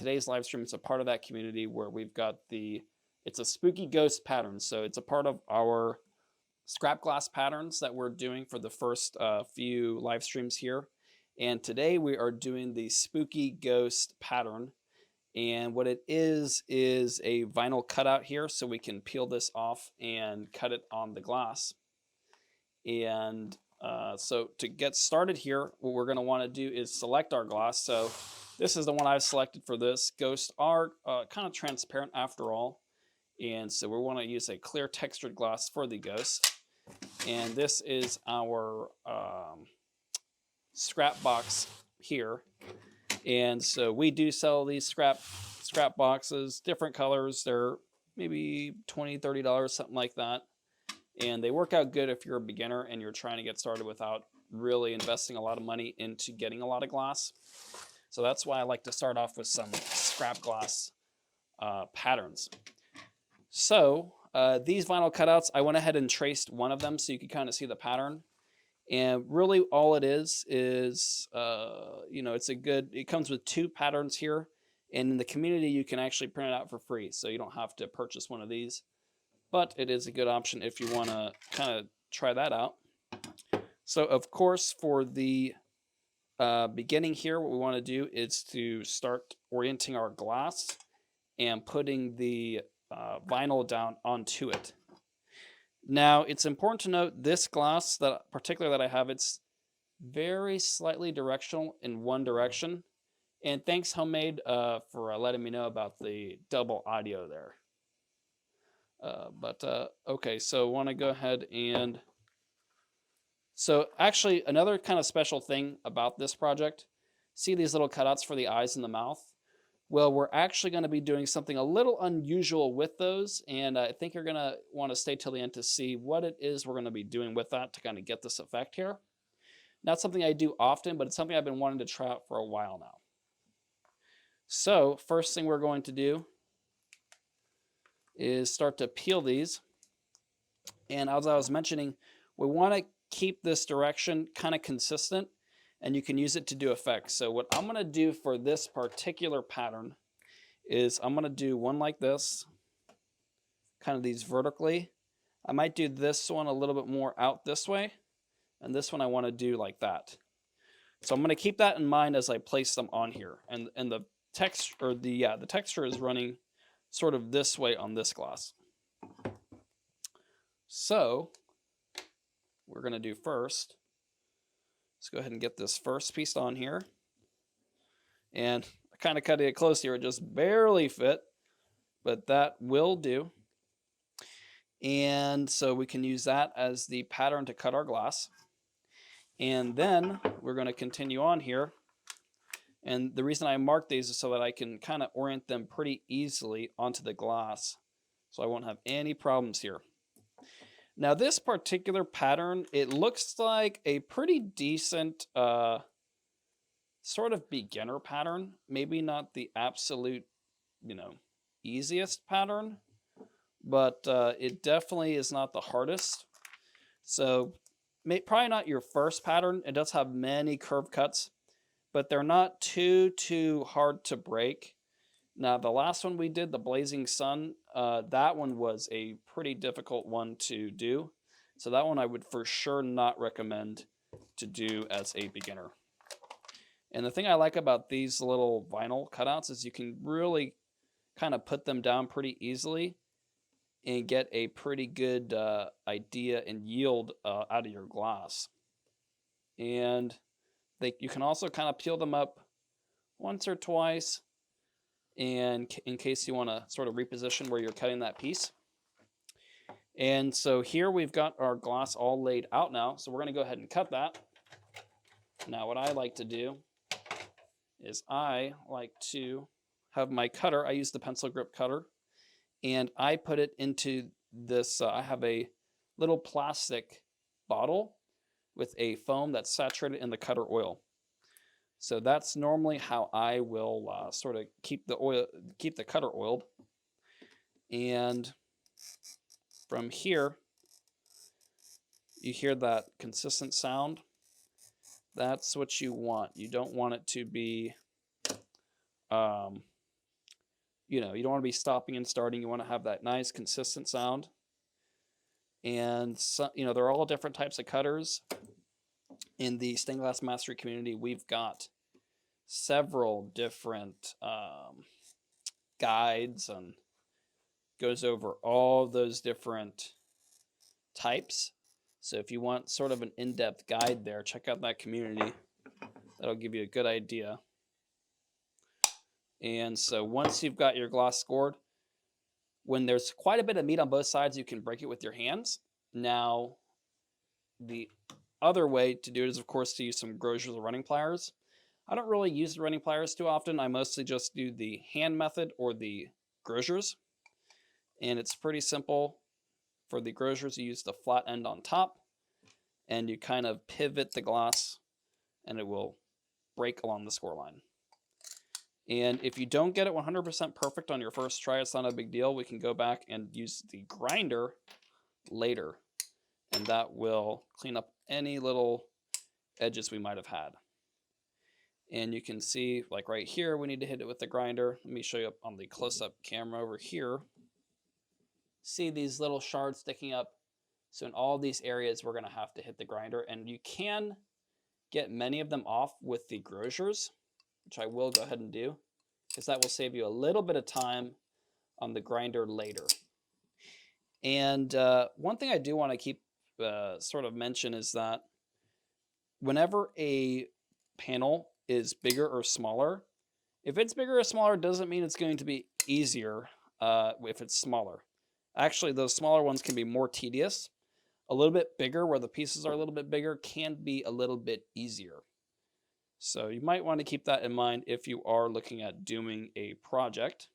today's live stream is a part of that community where we've got it's a spooky ghost pattern. So it's a part of our scrap glass patterns that we're doing for the first few live streams here. And today we are doing the spooky ghost pattern. And what it is a vinyl cutout here, so we can peel this off and cut it on the glass. And so to get started here, what we're going to want to do is select our glass. So this is the one I've selected for this. Ghosts are kind of transparent after all. And so we want to use a clear textured glass for the ghost. And this is our scrap box here. And so we do sell these scrap boxes, different colors. They're maybe $20, $30, something like that. And they work out good if you're a beginner and you're trying to get started without really investing a lot of money into getting a lot of glass. So that's why I like to start off with some scrap glass patterns. So these vinyl cutouts, I went ahead and traced one of them so you can kind of see the pattern. And really all it is, it comes with two patterns here. And in the community, you can actually print it out for free. So you don't have to purchase one of these. But it is a good option if you want to kind of try that out. So of course, for the beginning here, what we want to do is to start orienting our glass and putting the vinyl down onto it. Now, it's important to note this glass, that I have, it's very slightly directional in one direction. And thanks, Homemade, for letting me know about the double audio there. Okay, so I want to go ahead and... So actually, another kind of special thing about this project, see these little cutouts for the eyes and the mouth? Well, we're actually going to be doing something a little unusual with those, and I think you're going to want to stay till the end to see what it is we're going to be doing with that to kind of get this effect here. Not something I do often, but it's something I've been wanting to try out for a while now. So first thing we're going to do is start to peel these. And as I was mentioning, we want to keep this direction kind of consistent, and you can use it to do effects. So what I'm going to do for this particular pattern is I'm going to do one like this, kind of these vertically. I might do this one a little bit more out this way, and this one I want to do like that. So I'm going to keep that in mind as I place them on here. And the text, or the texture is running sort of this way on this glass. So we're going to do first, let's go ahead and get this first piece on here. And I kind of cut it close here, it just barely fit, but that will do. And so we can use that as the pattern to cut our glass. And then we're going to continue on here. And the reason I marked these is so that I can kind of orient them pretty easily onto the glass, so I won't have any problems here. Now this particular pattern, it looks like a pretty decent sort of beginner pattern. Maybe not the absolute, easiest pattern, but it definitely is not the hardest. So probably not your first pattern. It does have many curve cuts, but they're not too hard to break. Now, the last one we did, the Blazing Sun, that one was a pretty difficult one to do. So that one I would for sure not recommend to do as a beginner. And the thing I like about these little vinyl cutouts is you can really kind of put them down pretty easily and get a pretty good idea and yield out of your glass. And you can also kind of peel them up once or twice, and in case you want to sort of reposition where you're cutting that piece. And so here we've got our glass all laid out now, so we're going to go ahead and cut that. Now what I like to do is I like to have my cutter, I use the pencil grip cutter, and I put it into this, I have a little plastic bottle with a foam that's saturated in the cutter oil. So that's normally how I will sort of keep the cutter oiled. And from here, you hear that consistent sound. That's what you want. You don't want it to be you know, you don't want to be stopping and starting. You want to have that nice consistent sound. And so, you know, there are all different types of cutters. In the Stained Glass Mastery community, we've got several different guides and goes over all those different types. So if you want sort of an in-depth guide there, check out that community. That'll give you a good idea. And so once you've got your gloss scored, when there's quite a bit of meat on both sides, you can break it with your hands. Now, the other way to do it is, of course, to use some Grosier's or running pliers. I don't really use the running pliers too often. I mostly just do the hand method or the Grosier's. And it's pretty simple. For the Grosier's, you use the flat end on top, and you kind of pivot the gloss, and it will break along the score line. And if you don't get it 100% perfect on your first try, it's not a big deal. We can go back and use the grinder later, and that will clean up any little edges we might have had. And you can see, like right here, we need to hit it with the grinder. Let me show you up on the close-up camera over here. See these little shards sticking up? So in all these areas, we're going to have to hit the grinder, and you can get many of them off with the Grosier's, which I will go ahead and do, because that will save you a little bit of time on the grinder later. And one thing I do want to keep sort of mention is that whenever a panel is bigger or smaller, if it's bigger or smaller, doesn't mean it's going to be easier if it's smaller. Actually, those smaller ones can be more tedious. A little bit bigger, where the pieces are a little bit bigger, can be a little bit easier. So you might want to keep that in mind if you are looking at doing a project.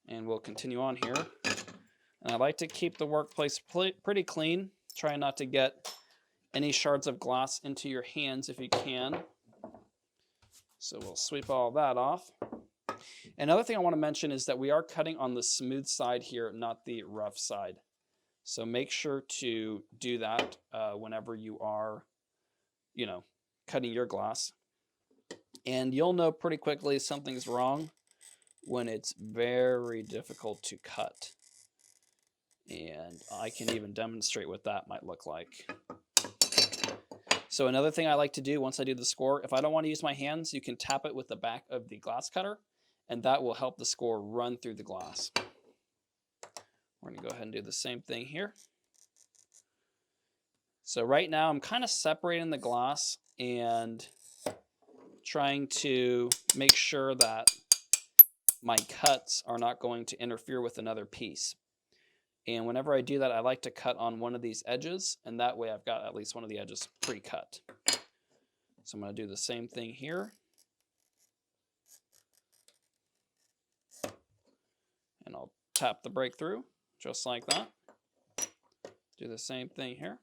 And we'll continue on here. And I like to keep the workplace pretty clean. Try not to get any shards of glass into your hands if you can. So we'll sweep all that off. Another thing I want to mention is that we are cutting on the smooth side here, not the rough side. So make sure to do that whenever you are, you know, cutting your glass. And you'll know pretty quickly something's wrong when it's very difficult to cut. And I can even demonstrate what that might look like. So another thing I like to do once I do the score, if I don't want to use my hands, you can tap it with the back of the glass cutter, and that will help the score run through the glass. We're going to go ahead and do the same thing here. So right now I'm kind of separating the glass and trying to make sure that my cuts are not going to interfere with another piece. And whenever I do that, I like to cut on one of these edges, and that way I've got at least one of the edges pre-cut. So I'm going to do the same thing here. And I'll tap the breakthrough, just like that. Do the same thing here.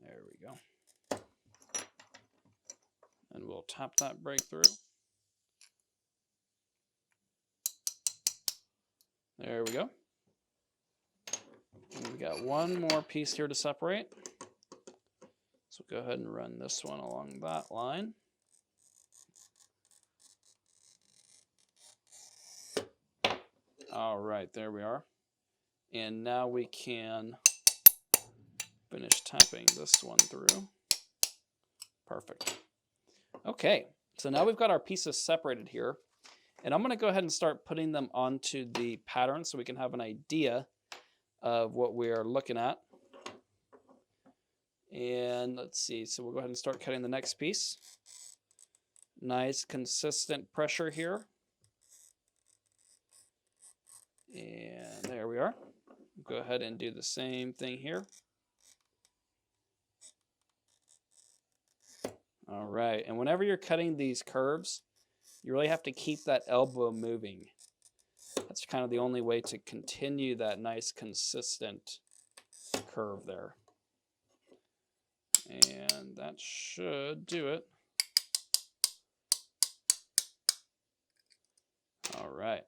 There we go. And we'll tap that breakthrough. There we go. And we got one more piece here to separate. So go ahead and run this one along that line. All right, there we are. And now we can finish tapping this one through. Perfect. Okay, so now we've got our pieces separated here. And I'm going to go ahead and start putting them onto the pattern so we can have an idea of what we are looking at. And let's see, so we'll go ahead and start cutting the next piece. Nice consistent pressure here. And there we are. Go ahead and do the same thing here. All right, and whenever you're cutting these curves, you really have to keep that elbow moving. That's kind of the only way to continue that nice consistent curve there. And that should do it. All right.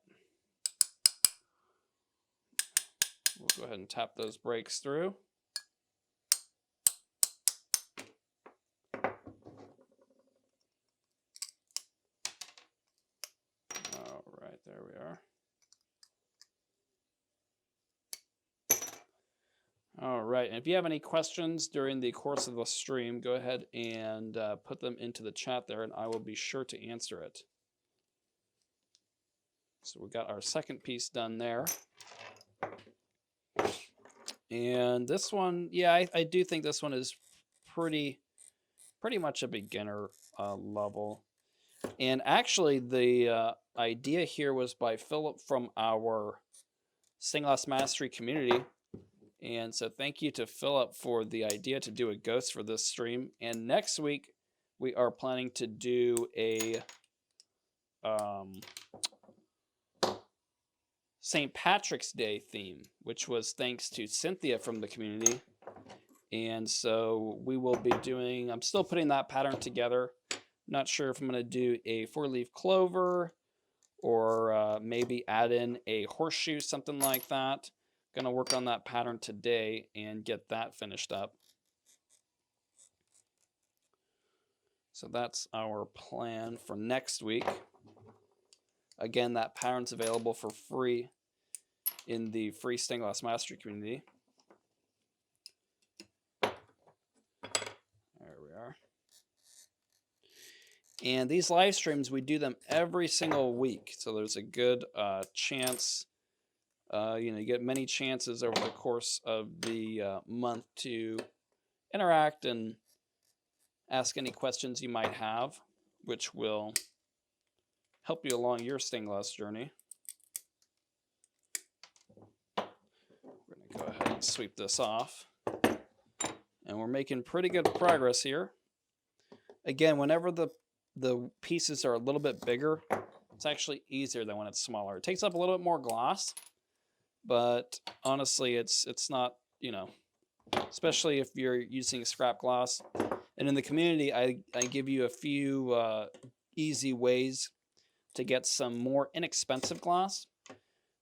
We'll go ahead and tap those brakes through. there we are. All right, and if you have any questions during the course of the stream, go ahead and put them into the chat there, and I will be sure to answer it. So we got our second piece done there. And this one, yeah, I do think this one is pretty much a beginner level. And actually, the idea here was by Philip from our Stained Glass Mastery community. And so thank you to Philip for the idea to do a ghost for this stream. And next week, we are planning to do a St. Patrick's Day theme, which was thanks to Cynthia from the community. And so we will be doing, I'm still putting that pattern together. Not sure if I'm going to do a 4-leaf clover or maybe add in a horseshoe, something like that. Going to work on that pattern today and get that finished up. So that's our plan for next week. Again, that pattern's available for free in the free Stained Glass Mastery community. There we are. And these live streams, we do them every single week. So there's a good chance, you get many chances over the course of the month to interact and ask any questions you might have, which will help you along your stained glass journey. We're going to go ahead and sweep this off. And we're making pretty good progress here. Again, whenever the pieces are a little bit bigger, it's actually easier than when it's smaller. It takes up a little bit more gloss, but honestly, it's not, especially if you're using scrap gloss. And in the community, I give you a few easy ways to get some more inexpensive gloss,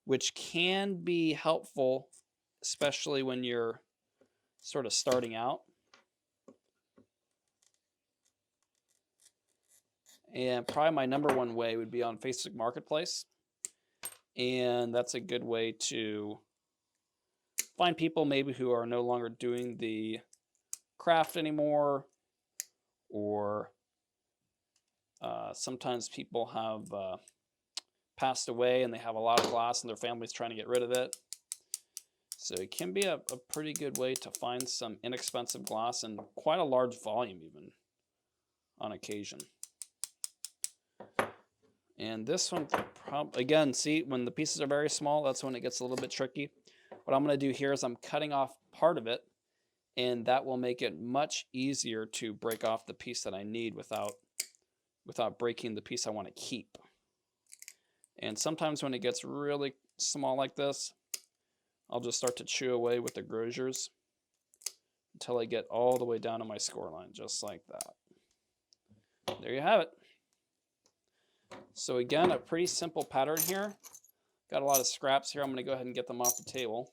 which can be helpful, especially when you're sort of starting out. And probably my number one way would be on Facebook Marketplace. And that's a good way to find people maybe who are no longer doing the craft anymore, or sometimes people have passed away and they have a lot of glass and their family's trying to get rid of it. So it can be a pretty good way to find some inexpensive glass and quite a large volume even on occasion. And this one, again, see, when the pieces are very small, that's when it gets a little bit tricky. What I'm going to do here is I'm cutting off part of it, and that will make it much easier to break off the piece that I need without breaking the piece I want to keep. And sometimes when it gets really small like this, I'll just start to chew away with the grosures until I get all the way down to my score line, just like that. There you have it. So again, a pretty simple pattern here. Got a lot of scraps here. I'm going to go ahead and get them off the table.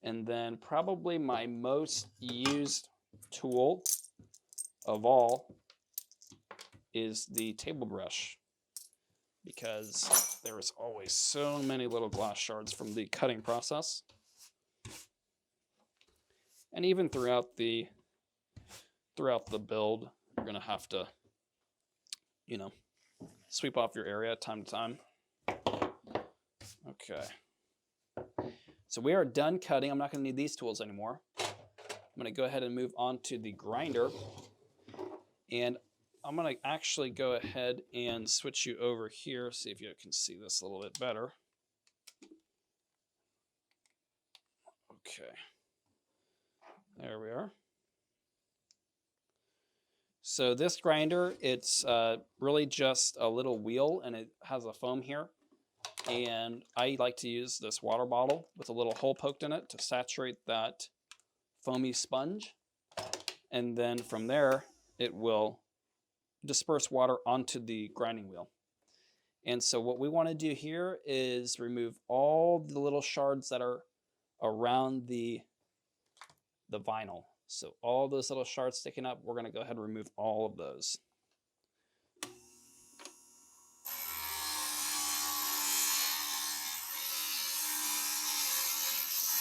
And then probably my most used tool of all is the table brush, because there is always so many little glass shards from the cutting process. And even throughout the build, you're going to have to, sweep off your area time to time. Okay. So we are done cutting. I'm not going to need these tools anymore. I'm going to go ahead and move on to the grinder. And I'm going to actually go ahead and switch you over here, see if you can see this a little bit better. Okay. There we are. So this grinder, it's really just a little wheel, and it has a foam here. And I like to use this water bottle with a little hole poked in it to saturate that foamy sponge. And then from there, it will disperse water onto the grinding wheel. And so what we want to do here is remove all the little shards that are around the vinyl. So all those little shards sticking up, we're going to go ahead and remove all of those.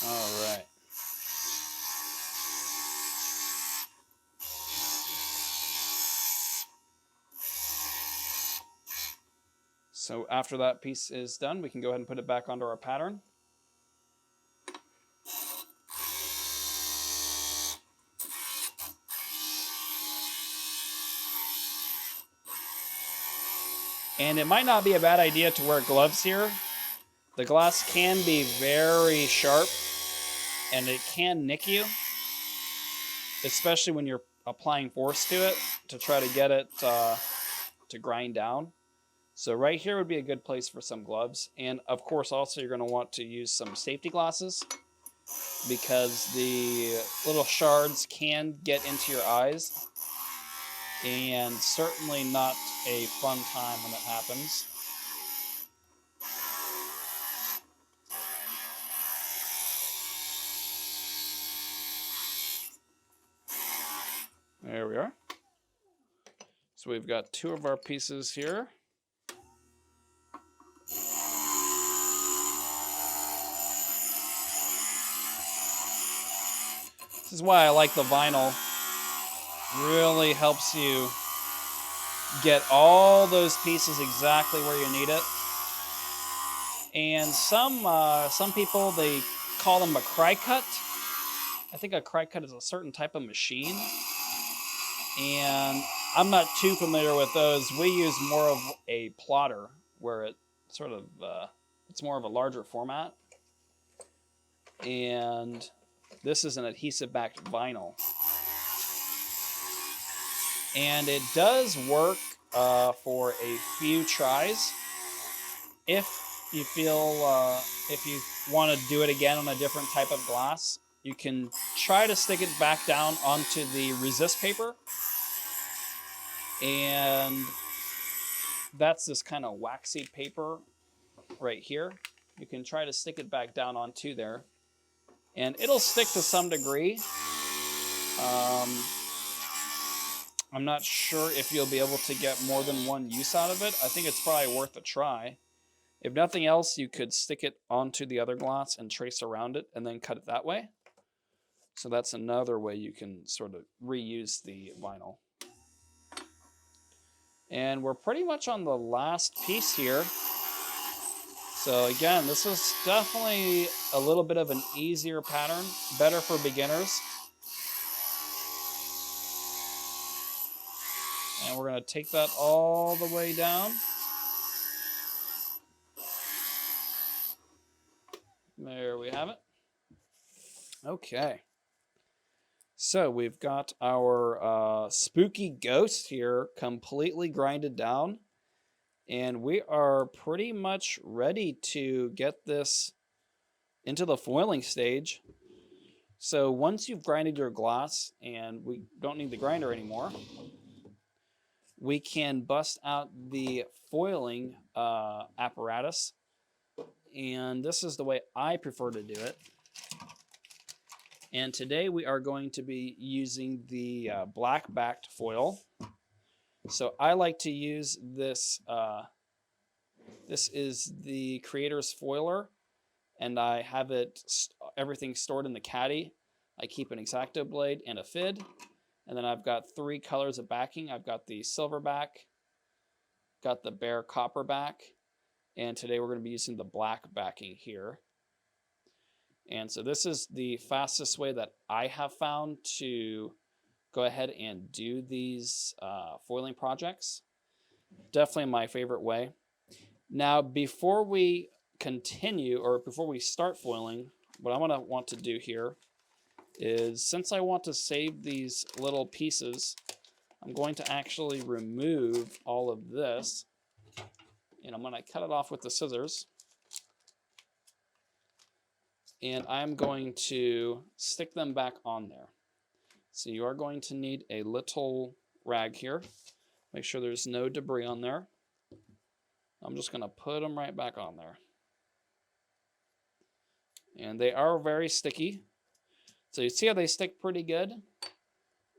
All right. So after that piece is done, we can go ahead and put it back onto our pattern. And it might not be a bad idea to wear gloves here. The glass can be very sharp and it can nick you, especially when you're applying force to it to try to get it to grind down. So right here would be a good place for some gloves. And of course, also you're going to want to use some safety glasses because the little shards can get into your eyes, and certainly not a fun time when that happens. There we are. So we've got 2 of our pieces here. This is why I like the vinyl. Really helps you get all those pieces exactly where you need it. And some people, they call them a Cricut. I think a Cricut is a certain type of machine. And I'm not too familiar with those. We use more of a plotter where it sort of, it's more of a larger format. And this is an adhesive-backed vinyl. And it does work for a few tries. If you feel, if you want to do it again on a different type of glass, you can try to stick it back down onto the resist paper. And that's this kind of waxy paper right here. You can try to stick it back down onto there. And it'll stick to some degree. I'm not sure if you'll be able to get more than one use out of it. I think it's probably worth a try. If nothing else, you could stick it onto the other glass and trace around it and then cut it that way. So that's another way you can sort of reuse the vinyl. And we're pretty much on the last piece here. So again, this is definitely a little bit of an easier pattern, better for beginners. And we're going to take that all the way down. There we have it. Okay. So we've got our spooky ghost here completely grinded down. And we are pretty much ready to get this into the foiling stage. So once you've grinded your glass and we don't need the grinder anymore, we can bust out the foiling apparatus. And this is the way I prefer to do it. And today we are going to be using the black backed foil. So I like to use this. This is the Creator's Foiler, and I have it everything stored in the caddy. I keep an X-Acto blade and a FID, and then I've got 3 colors of backing. I've got the silver back, got the bare copper back, and today we're going to be using the black backing here. And so this is the fastest way that I have found to go ahead and do these foiling projects. Definitely my favorite way. Now, before we continue, or before we start foiling, what I'm going to want to do here is, since I want to save these little pieces, I'm going to actually remove all of this, and I'm going to cut it off with the scissors. And I'm going to stick them back on there. So you are going to need a little rag here. Make sure there's no debris on there. I'm just going to put them right back on there. And they are very sticky. So you see how they stick pretty good?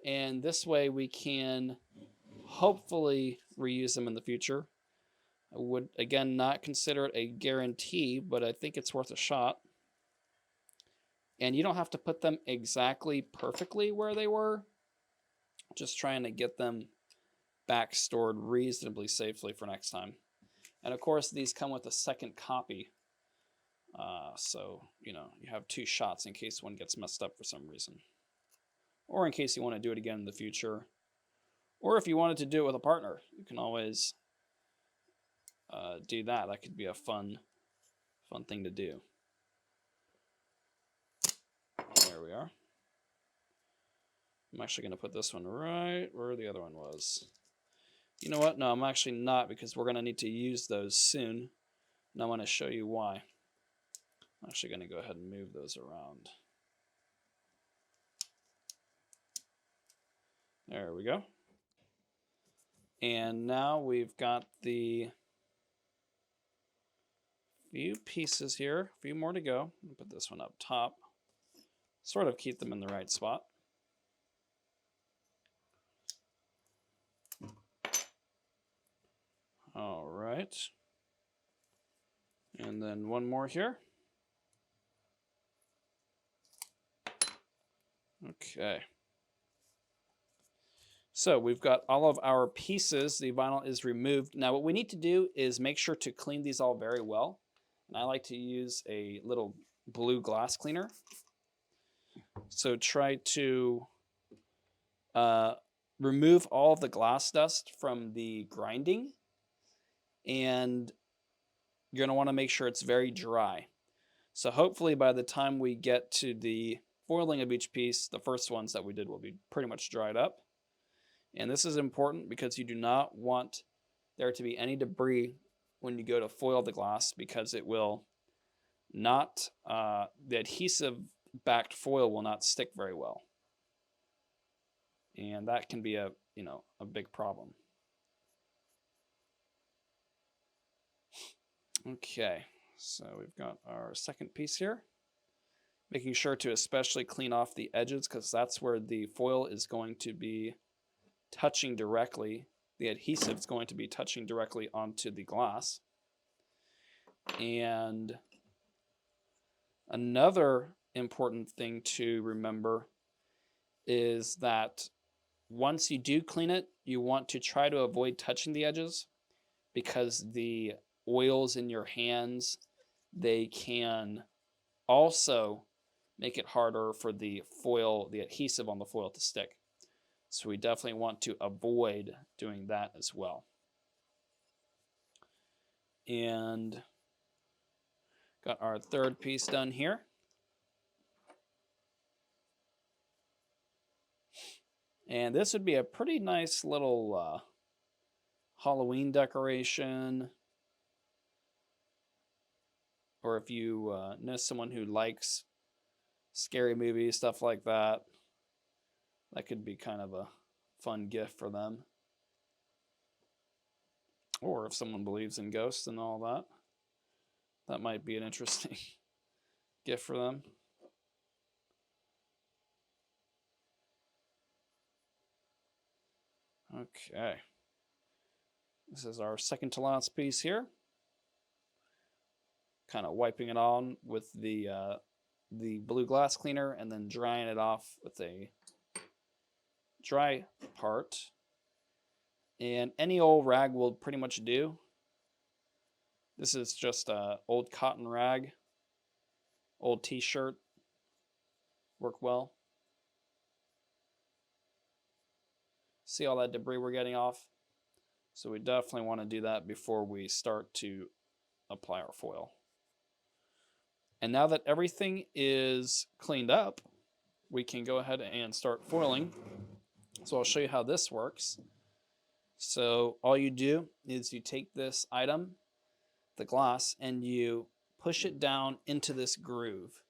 And this way we can hopefully reuse them in the future. I would, again, not consider it a guarantee, but I think it's worth a shot. And you don't have to put them exactly perfectly where they were, just trying to get them back stored reasonably safely for next time. And of course, these come with a second copy. So, you have 2 shots in case one gets messed up for some reason. Or in case you want to do it again in the future. Or if you wanted to do it with a partner, you can always do that. That could be a fun thing to do. There we are. I'm actually going to put this one right where the other one was. You know what? No, I'm actually not, because we're going to need to use those soon. And I want to show you why. I'm actually going to go ahead and move those around. There we go. And now we've got the few pieces here, a few more to go. I'll put this one up top. Sort of keep them in the right spot. All right. And then one more here. Okay. So we've got all of our pieces. The vinyl is removed. Now what we need to do is make sure to clean these all very well. And I like to use a little blue glass cleaner. So try to remove all of the glass dust from the grinding. And you're going to want to make sure it's very dry. So hopefully by the time we get to the foiling of each piece, the first ones that we did will be pretty much dried up. And this is important because you do not want there to be any debris when you go to foil the glass, because it will not, the adhesive backed foil will not stick very well. And that can be a big problem. Okay, so we've got our second piece here. Making sure to especially clean off the edges, because that's where the foil is going to be touching directly. The adhesive is going to be touching directly onto the glass. And another important thing to remember is that once you do clean it, you want to try to avoid touching the edges, because the oils in your hands, they can also make it harder for the foil, the adhesive on the foil, to stick. So we definitely want to avoid doing that as well. And got our third piece done here. And this would be a pretty nice little Halloween decoration. Or if you know someone who likes scary movies, stuff like that, that could be kind of a fun gift for them. Or if someone believes in ghosts and all that, that might be an interesting gift for them. Okay. This is our second to last piece here. Kind of wiping it on with the blue glass cleaner, and then drying it off with a dry part. And any old rag will pretty much do. This is just an old cotton rag, old t-shirt, work well. See all that debris we're getting off? So we definitely want to do that before we start to apply our foil. And now that everything is cleaned up, we can go ahead and start foiling. So I'll show you how this works. So all you do is you take this item, the glass, and you push it down into this groove,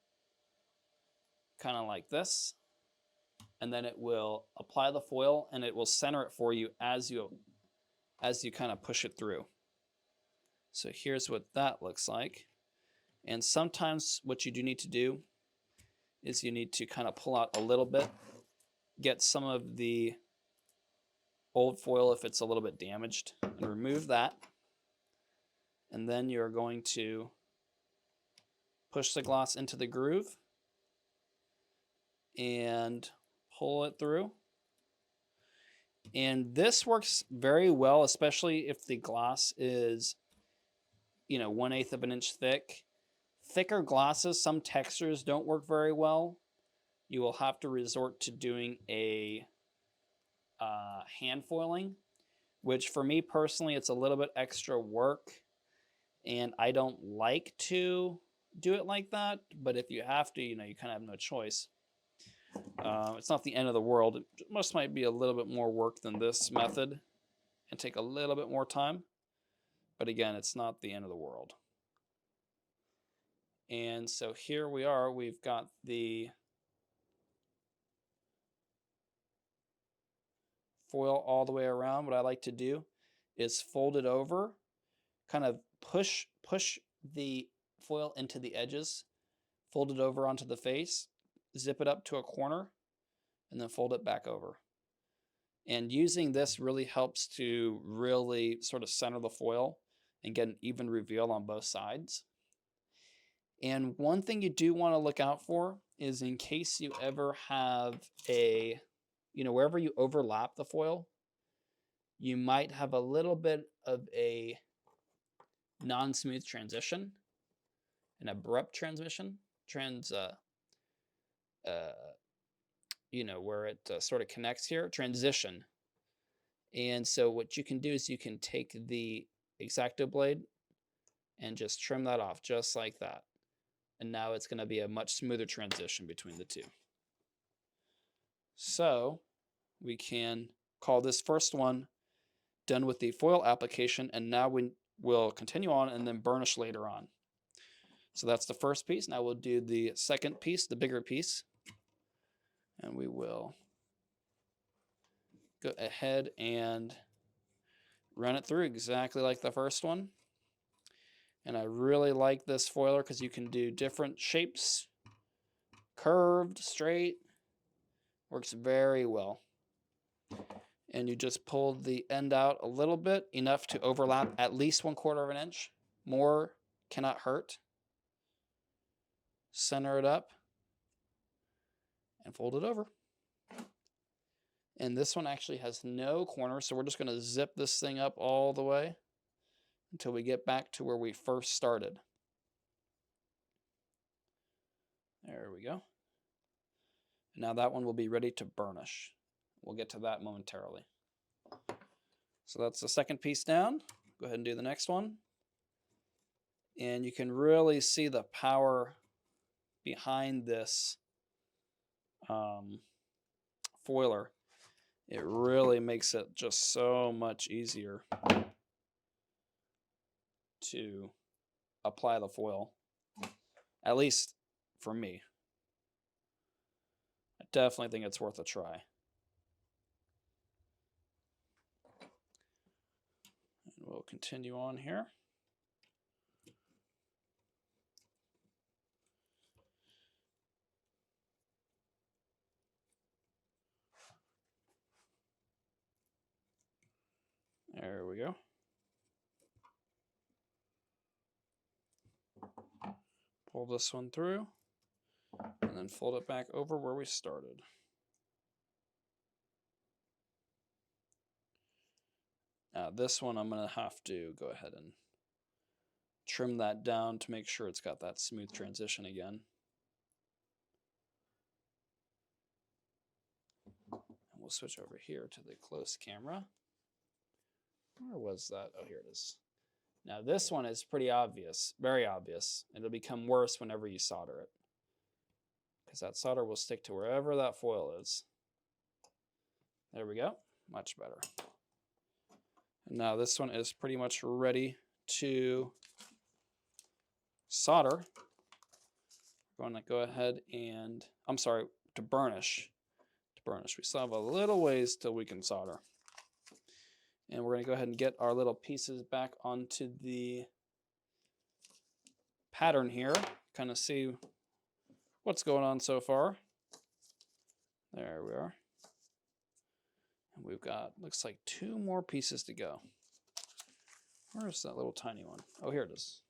kind of like this. And then it will apply the foil, and it will center it for you as you kind of push it through. So here's what that looks like. And sometimes what you do need to do is you need to kind of pull out a little bit, get some of the old foil if it's a little bit damaged, and remove that. And then you're going to push the glass into the groove and pull it through. And this works very well, especially if the glass is, 1/8 of an inch thick. Thicker glasses, some textures don't work very well. You will have to resort to doing a hand foiling, which for me personally, it's a little bit extra work, and I don't like to do it like that. But if you have to, you kind of have no choice. It's not the end of the world. It just might be a little bit more work than this method and take a little bit more time. But again, it's not the end of the world. And so here we are. We've got the foil all the way around. What I like to do is fold it over, kind of push the foil into the edges, fold it over onto the face, zip it up to a corner, and then fold it back over. And using this really helps to really sort of center the foil and get an even reveal on both sides. And one thing you do want to look out for is in case you ever have a, wherever you overlap the foil, you might have a little bit of a non-smooth transition, an abrupt transition, where it sort of connects here, transition. And so what you can do is you can take the X-Acto blade and just trim that off just like that. And now it's going to be a much smoother transition between the two. So we can call this first one done with the foil application, and now we will continue on and then burnish later on. So that's the first piece. Now we'll do the second piece, the bigger piece. And we will go ahead and run it through exactly like the first one. And I really like this foiler because you can do different shapes, curved, straight, works very well. And you just pull the end out a little bit, enough to overlap at least 1/4 of an inch. More cannot hurt. Center it up and fold it over. And this one actually has no corners, so we're just going to zip this thing up all the way until we get back to where we first started. There we go. Now that one will be ready to burnish. We'll get to that momentarily. So that's the second piece down. Go ahead and do the next one. And you can really see the power behind this foiler. It really makes it just so much easier to apply the foil, at least for me. I definitely think it's worth a try. And we'll continue on here. There we go. Pull this one through and then fold it back over where we started. Now this one I'm going to have to go ahead and trim that down to make sure it's got that smooth transition again. And we'll switch over here to the close camera. Where was that? Oh, here it is. Now this one is pretty obvious, very obvious. It'll become worse whenever you solder it, because that solder will stick to wherever that foil is. There we go, much better. And now this one is pretty much ready to solder. We're going to go ahead and, to burnish. We still have a little ways till we can solder. And we're going to go ahead and get our little pieces back onto the pattern here. Kind of see what's going on so far. There we are. And we've got, looks like 2 more pieces to go. Where's that little tiny one? Oh, here it is.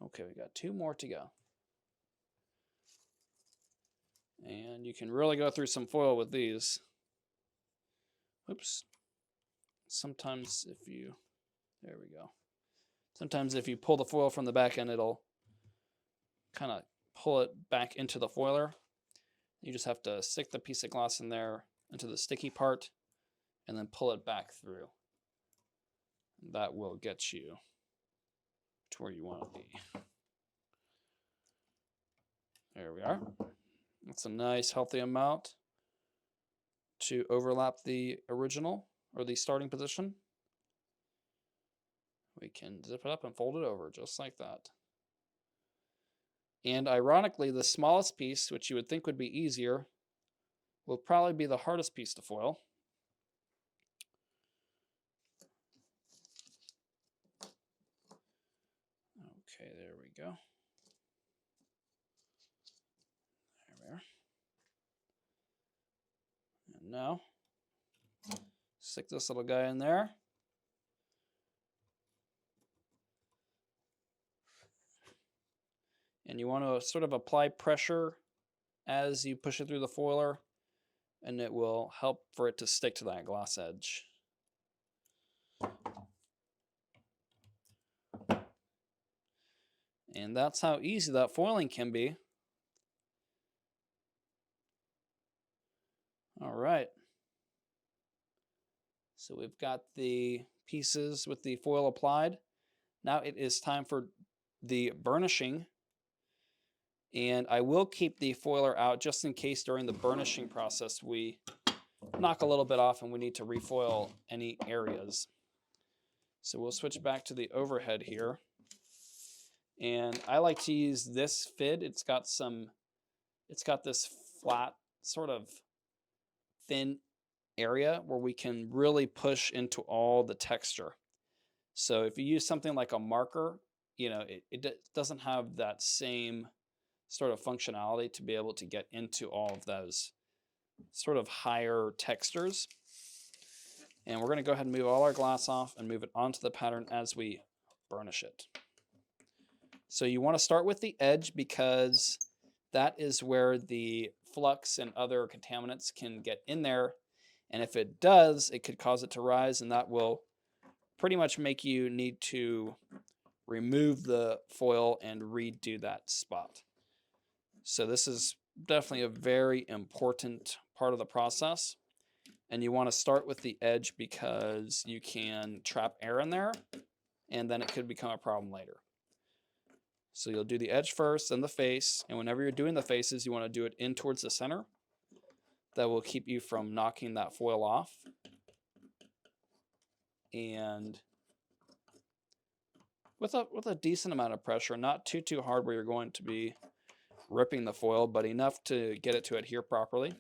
Okay, we got 2 more to go. And you can really go through some foil with these. Oops. Sometimes if you, there we go. Sometimes if you pull the foil from the back end, it'll kind of pull it back into the foiler. You just have to stick the piece of glass in there into the sticky part and then pull it back through. That will get you to where you want to be. There we are. That's a nice healthy amount to overlap the original or the starting position. We can zip it up and fold it over just like that. And ironically, the smallest piece, which you would think would be easier, will probably be the hardest piece to foil. Okay, there we go. There we are. And now, stick this little guy in there. And you want to sort of apply pressure as you push it through the foiler, and it will help for it to stick to that glass edge. And that's how easy that foiling can be. All right. So we've got the pieces with the foil applied. Now it is time for the burnishing. And I will keep the foiler out just in case during the burnishing process we knock a little bit off and we need to refoil any areas. So we'll switch back to the overhead here. And I like to use this FID. It's got this flat, sort of thin area where we can really push into all the texture. So if you use something like a marker, you know, it doesn't have that same sort of functionality to be able to get into all of those sort of higher textures. And we're going to go ahead and move all our glass off and move it onto the pattern as we burnish it. So you want to start with the edge because that is where the flux and other contaminants can get in there. And if it does, it could cause it to rise, and that will pretty much make you need to remove the foil and redo that spot. So this is definitely a very important part of the process. And you want to start with the edge because you can trap air in there, and then it could become a problem later. So you'll do the edge first, then the face, and whenever you're doing the faces, you want to do it in towards the center. That will keep you from knocking that foil off. And with a decent amount of pressure, not too hard where you're going to be ripping the foil, but enough to get it to adhere properly.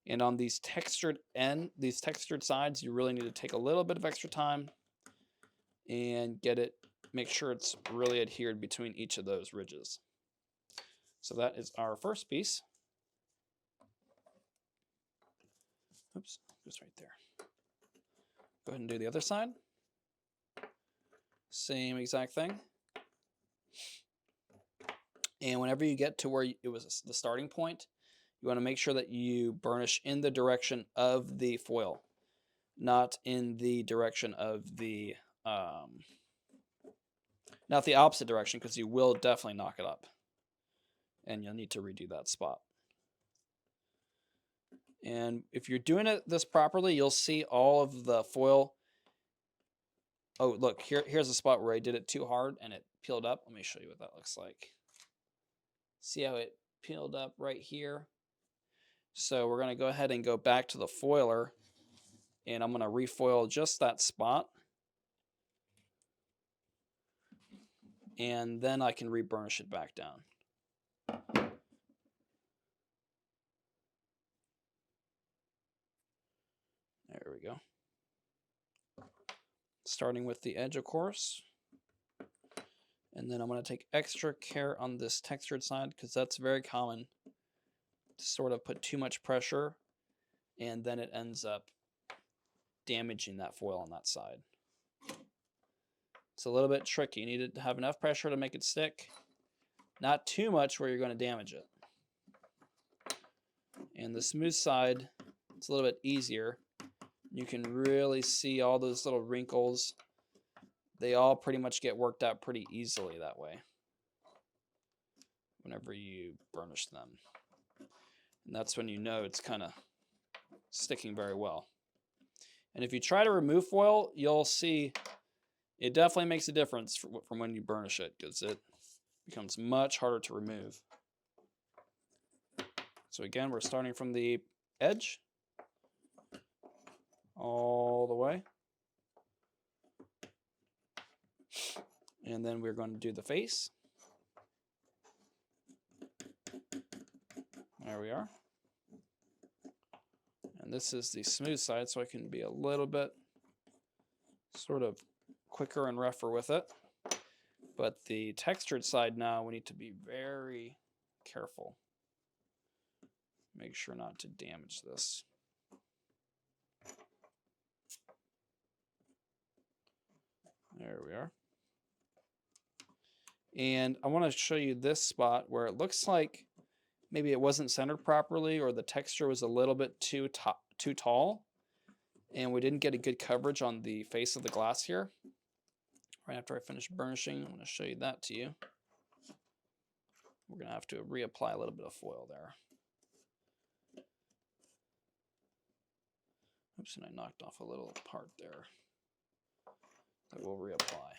And on these textured sides, you really need to take a little bit of extra time and make sure it's really adhered between each of those ridges. So that is our first piece. Oops, just right there. Go ahead and do the other side. Same exact thing. And whenever you get to where it was the starting point, you want to make sure that you burnish in the direction of the foil, not in the direction of the, not the opposite direction, because you will definitely knock it up. And you'll need to redo that spot. And if you're doing this properly, you'll see all of the foil. Oh, look, here's a spot where I did it too hard and it peeled up. Let me show you what that looks like. See how it peeled up right here? So we're going to go ahead and go back to the foiler, and I'm going to refoil just that spot. And then I can reburnish it back down. There we go. Starting with the edge, of course. And then I'm going to take extra care on this textured side because that's very common to sort of put too much pressure, and then it ends up damaging that foil on that side. It's a little bit tricky. You need to have enough pressure to make it stick, not too much where you're going to damage it. And the smooth side, it's a little bit easier. You can really see all those little wrinkles. They all pretty much get worked out pretty easily that way whenever you burnish them. And that's when you know it's kind of sticking very well. And if you try to remove foil, you'll see it definitely makes a difference from when you burnish it, because it becomes much harder to remove. So again, we're starting from the edge all the way. And then we're going to do the face. There we are. And this is the smooth side, so I can be a little bit sort of quicker and rougher with it. But the textured side now, we need to be very careful. Make sure not to damage this. There we are. And I want to show you this spot where it looks like maybe it wasn't centered properly, or the texture was a little bit too tall, and we didn't get a good coverage on the face of the glass here. Right after I finish burnishing, I'm going to show you that to you. We're going to have to reapply a little bit of foil there. Oops, and I knocked off a little part there that we'll reapply.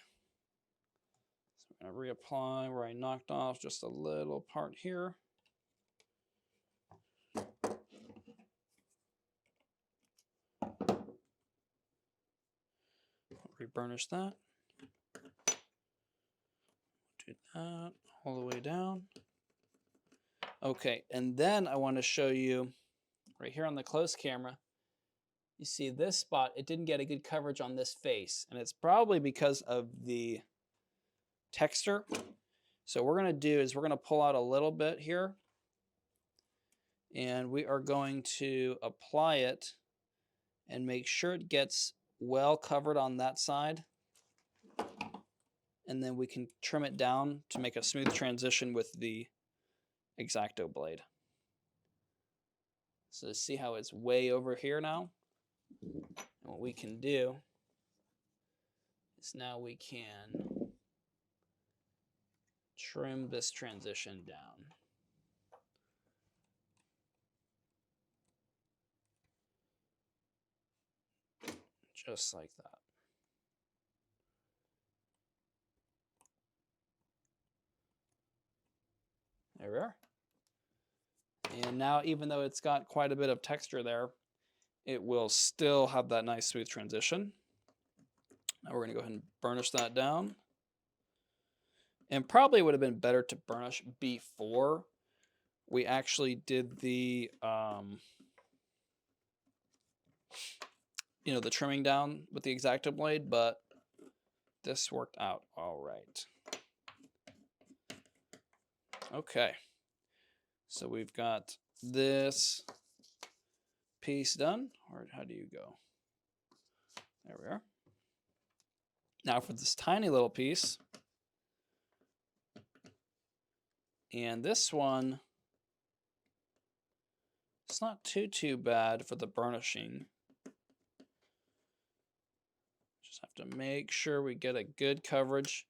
So I'm going to reapply where I knocked off just a little part here. Reburnish that. Do that all the way down. Okay, and then I want to show you right here on the close camera. You see this spot, it didn't get a good coverage on this face, and it's probably because of the texture. So what we're going to do is we're going to pull out a little bit here, and we are going to apply it and make sure it gets well covered on that side. And then we can trim it down to make a smooth transition with the X-Acto blade. So see how it's way over here now? And what we can do is now we can trim this transition down. Just like that. There we are. And now, even though it's got quite a bit of texture there, it will still have that nice smooth transition. Now we're going to go ahead and burnish that down. And probably would have been better to burnish before we actually did the, the trimming down with the X-Acto blade, but this worked out all right. Okay, so we've got this piece done, or how do you go? There we are. Now for this tiny little piece, and this one, it's not too bad for the burnishing. Just have to make sure we get a good coverage.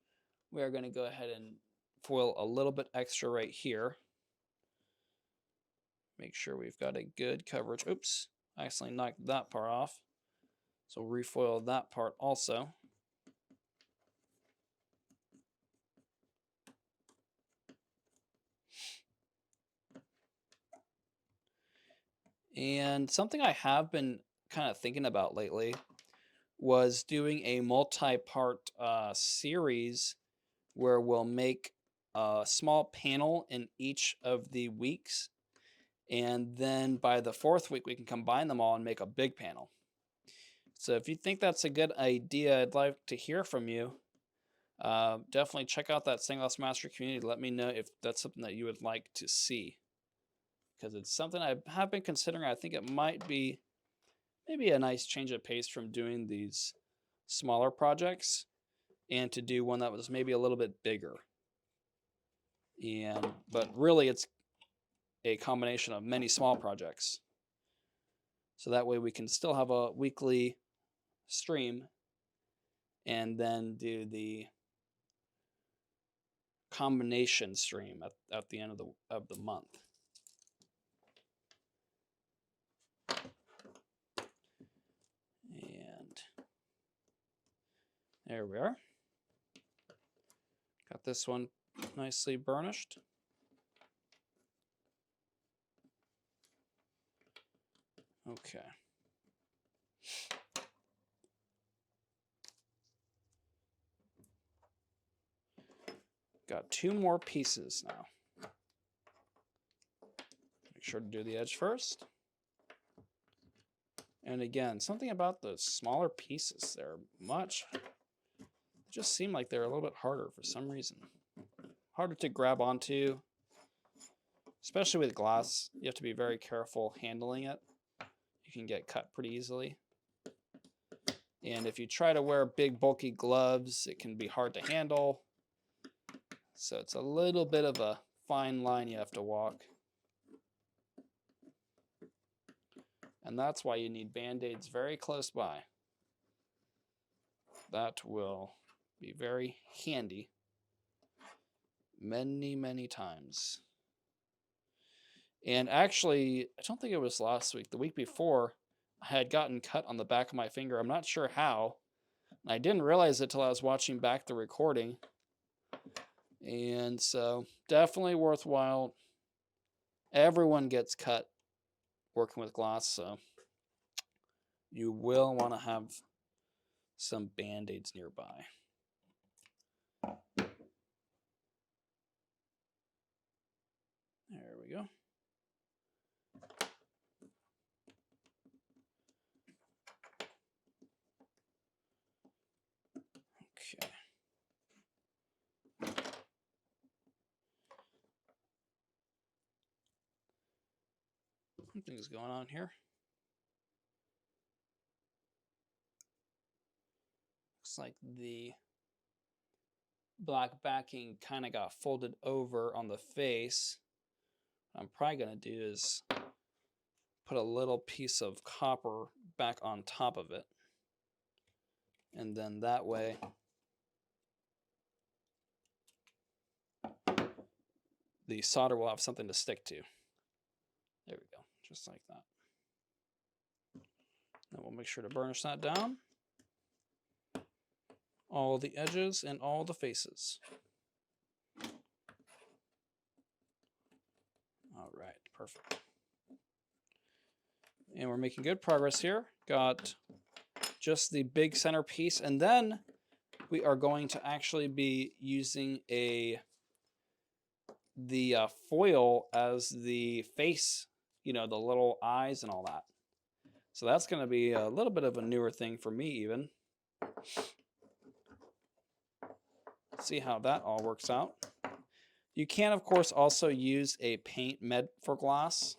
We are going to go ahead and foil a little bit extra right here. Make sure we've got a good coverage. Oops, I accidentally knocked that part off. So refoil that part also. And something I have been kind of thinking about lately was doing a multi-part series where we'll make a small panel in each of the weeks, and then by the 4th week we can combine them all and make a big panel. So if you think that's a good idea, I'd like to hear from you. Definitely check out that Stained Master community. Let me know if that's something that you would like to see, because it's something I have been considering. I think it might be maybe a nice change of pace from doing these smaller projects and to do one that was maybe a little bit bigger. But really a combination of many small projects. So that way we can still have a weekly stream and then do the combination stream at the end of the month. And there we are. Got this one nicely burnished. Okay. Got 2 more pieces now. Make sure to do the edge first. And again, something about the smaller pieces, they're just seem like they're a little bit harder for some reason. Harder to grab onto, especially with glass. You have to be very careful handling it. You can get cut pretty easily. And if you try to wear big bulky gloves, it can be hard to handle. So it's a little bit of a fine line you have to walk. And that's why you need Band-Aids very close by. That will be very handy many, many times. And actually, I don't think it was last week. The week before, I had gotten cut on the back of my finger. I'm not sure how. I didn't realize it till I was watching back the recording. And so, definitely worthwhile. Everyone gets cut working with glass, so you will want to have some Band-Aids nearby. There we go. Okay. Something's going on here. Looks like the black backing kind of got folded over on the face. What I'm probably going to do is put a little piece of copper back on top of it. And then that way the solder will have something to stick to. There we go, just like that. Then we'll make sure to burnish that down. All the edges and all the faces. All right, perfect. And we're making good progress here. Got just the big centerpiece, and then we are going to actually be using the foil as the face, you know, the little eyes and all that. So that's going to be a little bit of a newer thing for me even. See how that all works out. You can, of course, also use a paint med for glass.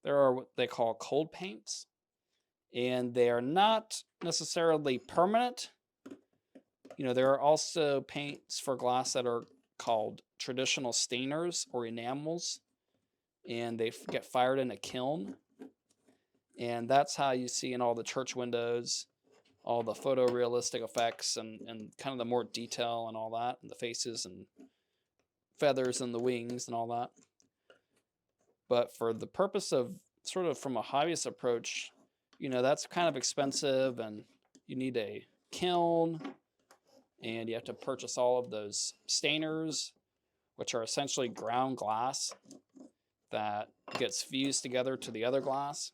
There are what they call cold paints, and they are not necessarily permanent. You know, there are also paints for glass that are called traditional stainers or enamels, and they get fired in a kiln. And that's how you see in all the church windows, all the photorealistic effects and kind of the more detail and all that, and the faces and feathers and the wings and all that. But for the purpose of sort of from a hobbyist approach, you know, that's kind of expensive, and you need a kiln, and you have to purchase all of those stainers, which are essentially ground glass that gets fused together to the other glass.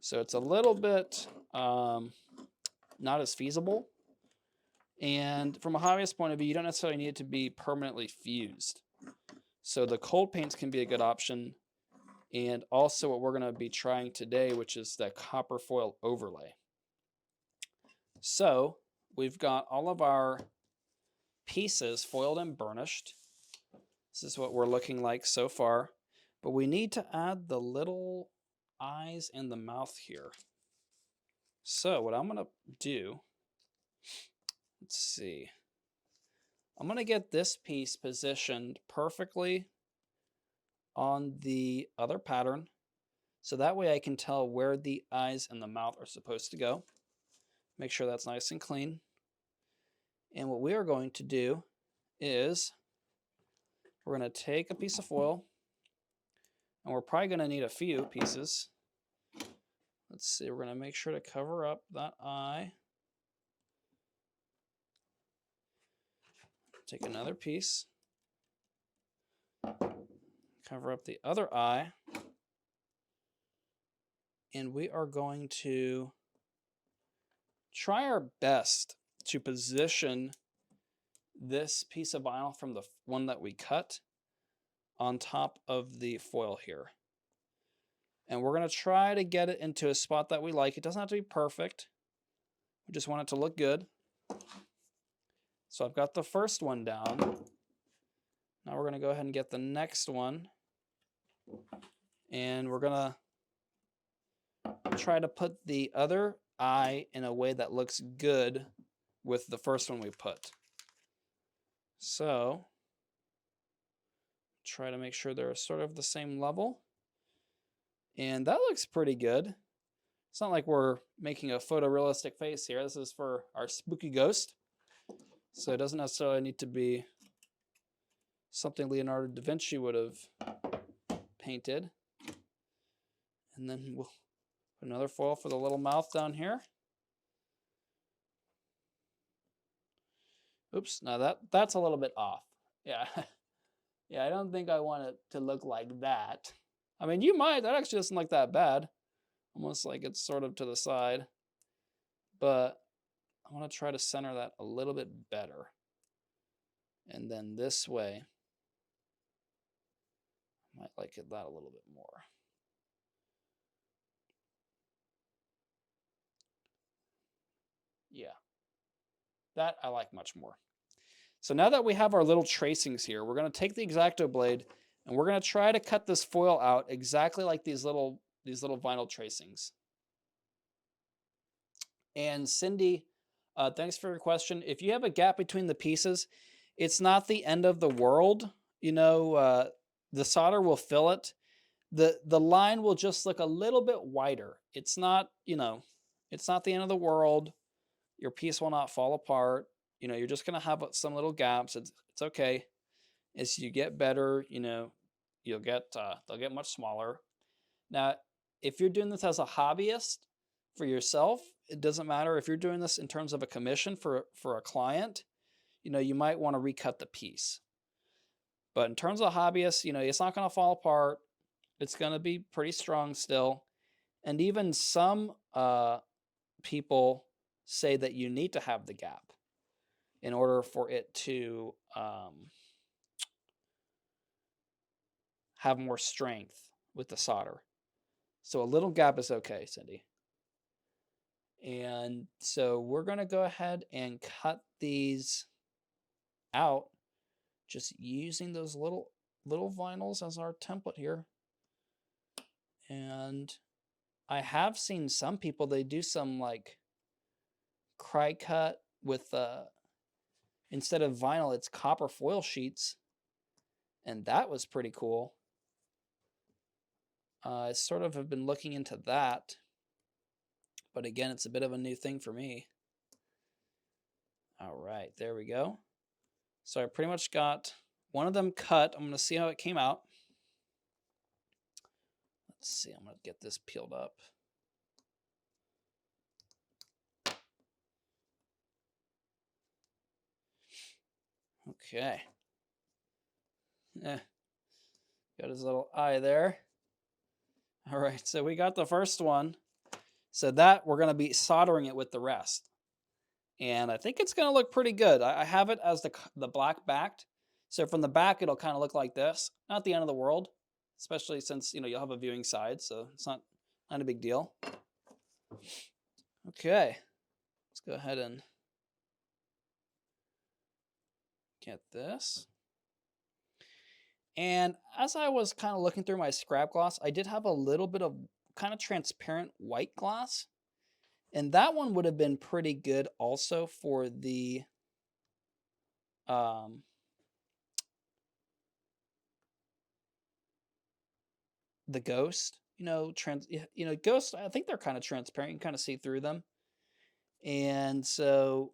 So it's a little bit not as feasible. And from a hobbyist point of view, you don't necessarily need it to be permanently fused. So the cold paints can be a good option. And also what we're going to be trying today, which is the copper foil overlay. So we've got all of our pieces foiled and burnished. This is what we're looking like so far. But we need to add the little eyes and the mouth here. So what I'm going to do, let's see. I'm going to get this piece positioned perfectly on the other pattern, so that way I can tell where the eyes and the mouth are supposed to go. Make sure that's nice and clean. And what we are going to do is we're going to take a piece of foil, and we're probably going to need a few pieces. Let's see, we're going to make sure to cover up that eye. Take another piece, cover up the other eye, and we are going to try our best to position this piece of vinyl from the one that we cut on top of the foil here. And we're going to try to get it into a spot that we like. It doesn't have to be perfect. We just want it to look good. So I've got the first one down. Now we're going to go ahead and get the next one. And we're going to try to put the other eye in a way that looks good with the first one we put. So try to make sure they're sort of the same level. And that looks pretty good. It's not like we're making a photorealistic face here. This is for our spooky ghost. So it doesn't necessarily need to be something Leonardo da Vinci would have painted. And then we'll put another foil for the little mouth down here. Oops, now that's a little bit off. Yeah. Yeah, I don't think I want it to look like that. I mean, you might. That actually doesn't look that bad. Almost like it's sort of to the side. But I want to try to center that a little bit better. And then this way, I might like that a little bit more. Yeah, that I like much more. So now that we have our little tracings here, we're going to take the X-Acto blade and we're going to try to cut this foil out exactly like these little vinyl tracings. And Cindy, thanks for your question. If you have a gap between the pieces, it's not the end of the world. You know, the solder will fill it. The line will just look a little bit wider. It's not, you know, it's not the end of the world. Your piece will not fall apart. You know, you're just going to have some little gaps. It's okay. As you get better, you know, they'll get much smaller. Now, if you're doing this as a hobbyist for yourself, it doesn't matter. If you're doing this in terms of a commission for a client, you know, you might want to recut the piece. But in terms of hobbyists, you know, it's not going to fall apart. It's going to be pretty strong still. And even some people say that you need to have the gap in order for it to have more strength with the solder. So a little gap is okay, Cindy. And so we're going to go ahead and cut these out just using those little vinyls as our template here. And I have seen some people, they do some like cry cut with instead of vinyl, it's copper foil sheets, and that was pretty cool. I sort of have been looking into that, but again, it's a bit of a new thing for me. All right, there we go. So I pretty much got one of them cut. I'm going to see how it came out. Let's see, I'm going to get this peeled up. Okay. Got his little eye there. All right, so we got the first one. So that we're going to be soldering it with the rest. And I think it's going to look pretty good. I have it as the black backed. So from the back, it'll kind of look like this. Not the end of the world, especially since, you know, you'll have a viewing side. So it's not a big deal. Okay, let's go ahead and get this. And as I was kind of looking through my scrap gloss, I did have a little bit of kind of transparent white gloss. And that one would have been pretty good also for the um, the ghost, ghosts, I think they're kind of transparent. You can kind of see through them. And so,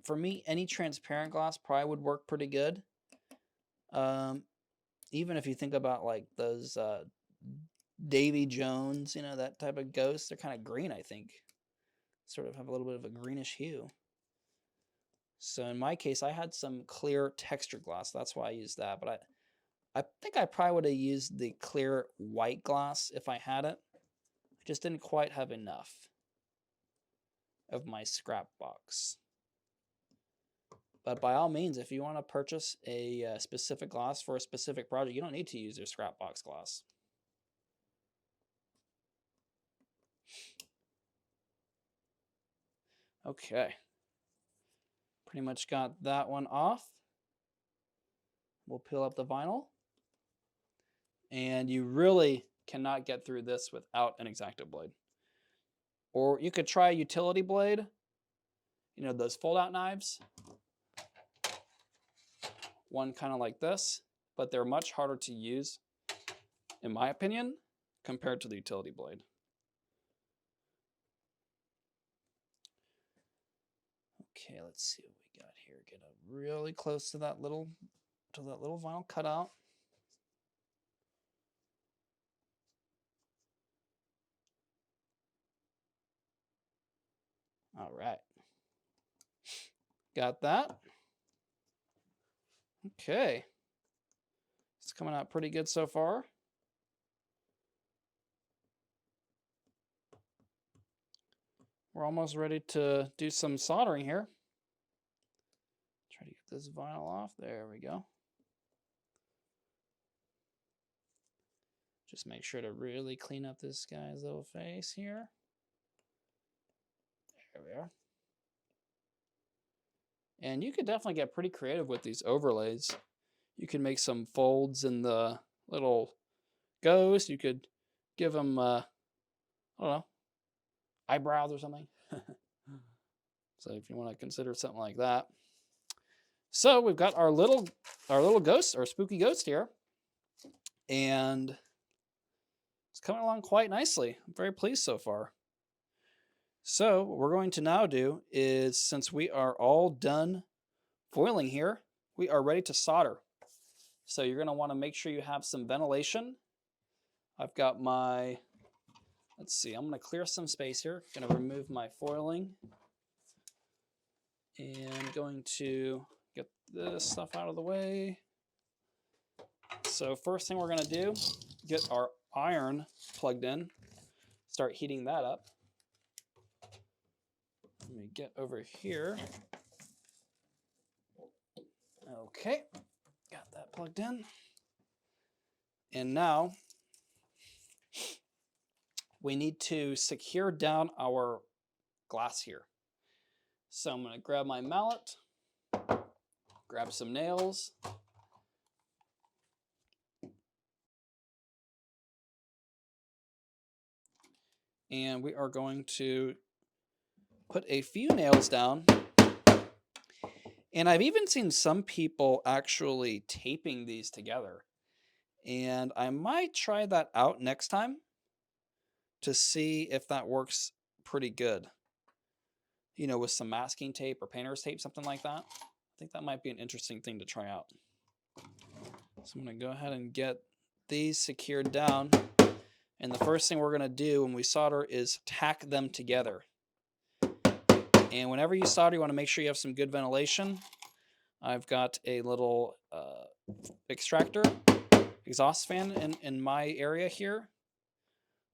for me, any transparent glass probably would work pretty good. Even if you think about like those Davy Jones, that type of ghost, they're kind of green, I think. Sort of have a little bit of a greenish hue. So in my case, I had some clear texture glass. That's why I used that. But I think I probably would have used the clear white glass if I had it. I just didn't quite have enough of my scrap box. But by all means, if you want to purchase a specific glass for a specific project, you don't need to use your scrap box glass. Okay. Pretty much got that one off. We'll peel up the vinyl. And you really cannot get through this without an X-Acto blade. Or you could try a utility blade. Those fold-out knives. One kind of like this, but they're much harder to use, in my opinion, compared to the utility blade. Okay, let's see what we got here. Get up really close to that little vinyl cutout. All right. Got that. Okay. It's coming out pretty good so far. We're almost ready to do some soldering here. Try to get this vinyl off. There we go. Just make sure to really clean up this guy's little face here. There we are. And you could definitely get pretty creative with these overlays. You can make some folds in the little ghost. You could give them, I don't know, eyebrows or something. So if you want to consider something like that. So we've got our little ghost, our spooky ghost here. And it's coming along quite nicely. I'm very pleased so far. So what we're going to now do is, since we are all done foiling here, we are ready to solder. So you're going to want to make sure you have some ventilation. I've got my, let's see, I'm going to clear some space here. I'm going to remove my foiling. And going to get this stuff out of the way. So first thing we're going to do, get our iron plugged in. Start heating that up. Let me get over here. Okay, got that plugged in. And now we need to secure down our glass here. So I'm going to grab my mallet, grab some nails, and we are going to put a few nails down. And I've even seen some people actually taping these together. And I might try that out next time to see if that works pretty good. With some masking tape or painter's tape, something like that. I think that might be an interesting thing to try out. So I'm going to go ahead and get these secured down. And the first thing we're going to do when we solder is tack them together. And whenever you solder, you want to make sure you have some good ventilation. I've got a little extractor, exhaust fan in my area here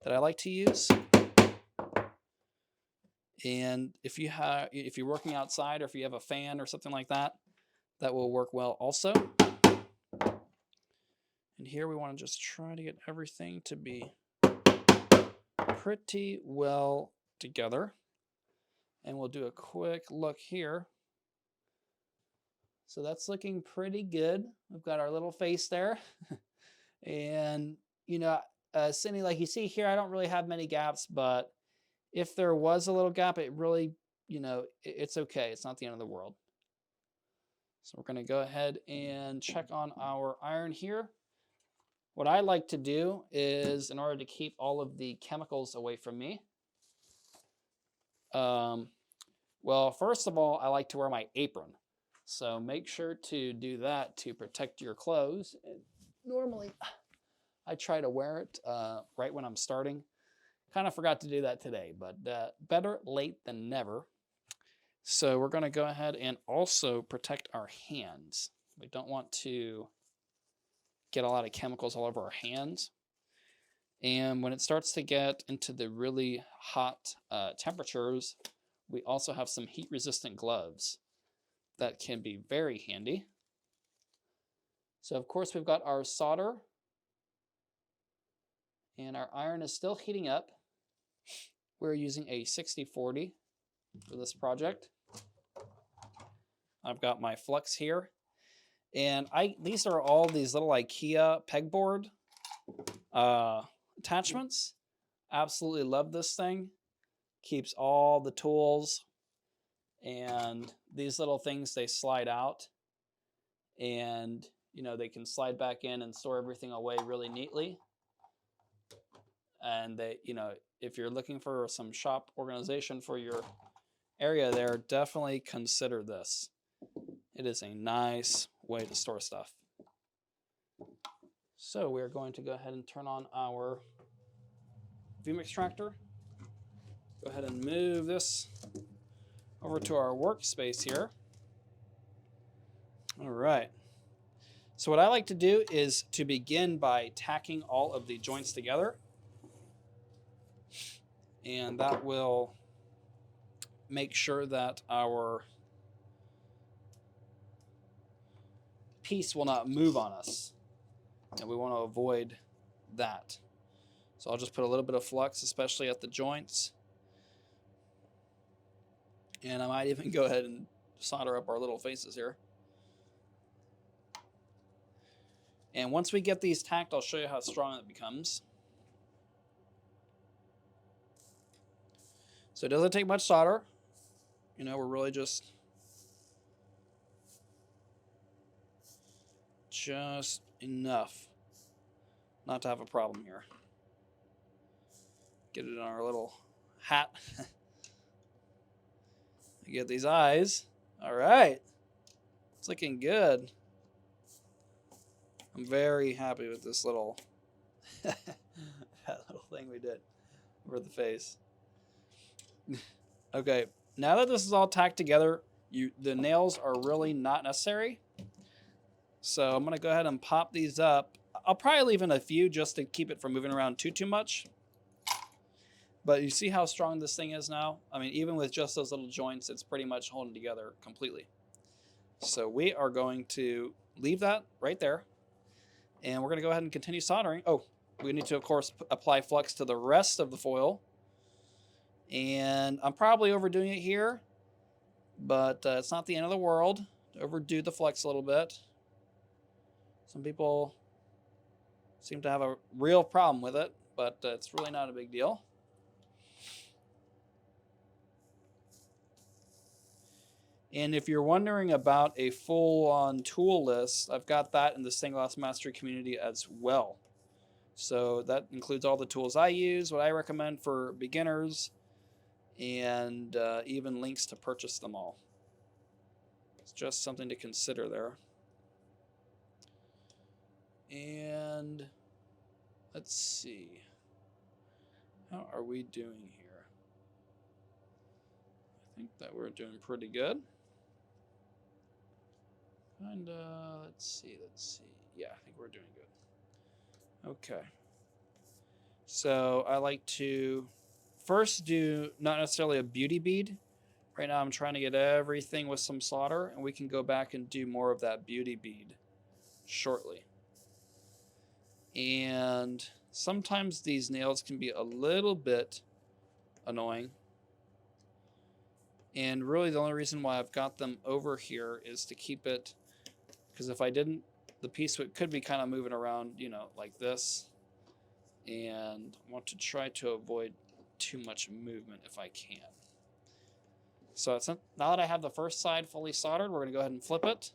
that I like to use. And if you're working outside, or if you have a fan or something like that, that will work well also. And here we want to just try to get everything to be pretty well together. And we'll do a quick look here. So that's looking pretty good. We've got our little face there. And, Cindy, like you see here, I don't really have many gaps, but if there was a little gap, it really, it's okay. It's not the end of the world. So we're going to go ahead and check on our iron here. What I like to do is, in order to keep all of the chemicals away from me, well, first of all, I like to wear my apron. So make sure to do that to protect your clothes. And normally, I try to wear it right when I'm starting. Kind of forgot to do that today, but better late than never. So we're going to go ahead and also protect our hands. We don't want to get a lot of chemicals all over our hands. And when it starts to get into the really hot temperatures, we also have some heat-resistant gloves that can be very handy. So of course we've got our solder, and our iron is still heating up. We're using a 6040 for this project. I've got my flux here, and these are all these little IKEA pegboard attachments. Absolutely love this thing. Keeps all the tools, and these little things, they slide out, and they can slide back in and store everything away really neatly. And they, if you're looking for some shop organization for your area there, definitely consider this. It is a nice way to store stuff. So we're going to go ahead and turn on our Fume extractor. Go ahead and move this over to our workspace here. All right. So what I like to do is to begin by tacking all of the joints together. And that will make sure that our piece will not move on us. And we want to avoid that. So I'll just put a little bit of flux, especially at the joints. And I might even go ahead and solder up our little faces here. And once we get these tacked, I'll show you how strong it becomes. So it doesn't take much solder. We're really just enough not to have a problem here. Get it on our little hat. Get these eyes. All right. It's looking good. I'm very happy with this little that little thing we did over the face. Okay, now that this is all tacked together, the nails are really not necessary. So I'm gonna go ahead and pop these up. I'll probably leave in a few just to keep it from moving around too much. But you see how strong this thing is now? I mean, even with just those little joints, it's pretty much holding together completely. So we are going to leave that right there. And we're going to go ahead and continue soldering. Oh, we need to, of course, apply flux to the rest of the foil. And I'm probably overdoing it here, but it's not the end of the world to overdo the flux a little bit. Some people seem to have a real problem with it, but it's really not a big deal. And if you're wondering about a full-on tool list, I've got that in the Stained Glass Mastery community as well. So that includes all the tools I use, what I recommend for beginners, and even links to purchase them all. It's just something to consider there. And let's see. How are we doing here? I think that we're doing pretty good. And let's see. Yeah, I think we're doing good. Okay. So I like to first do not necessarily a beauty bead. Right now I'm trying to get everything with some solder, and we can go back and do more of that beauty bead shortly. And sometimes these nails can be a little bit annoying. And really the only reason why I've got them over here is to keep it, because if I didn't, the piece could be kind of moving around, like this. And I want to try to avoid too much movement if I can. So now that I have the first side fully soldered, we're going to go ahead and flip it.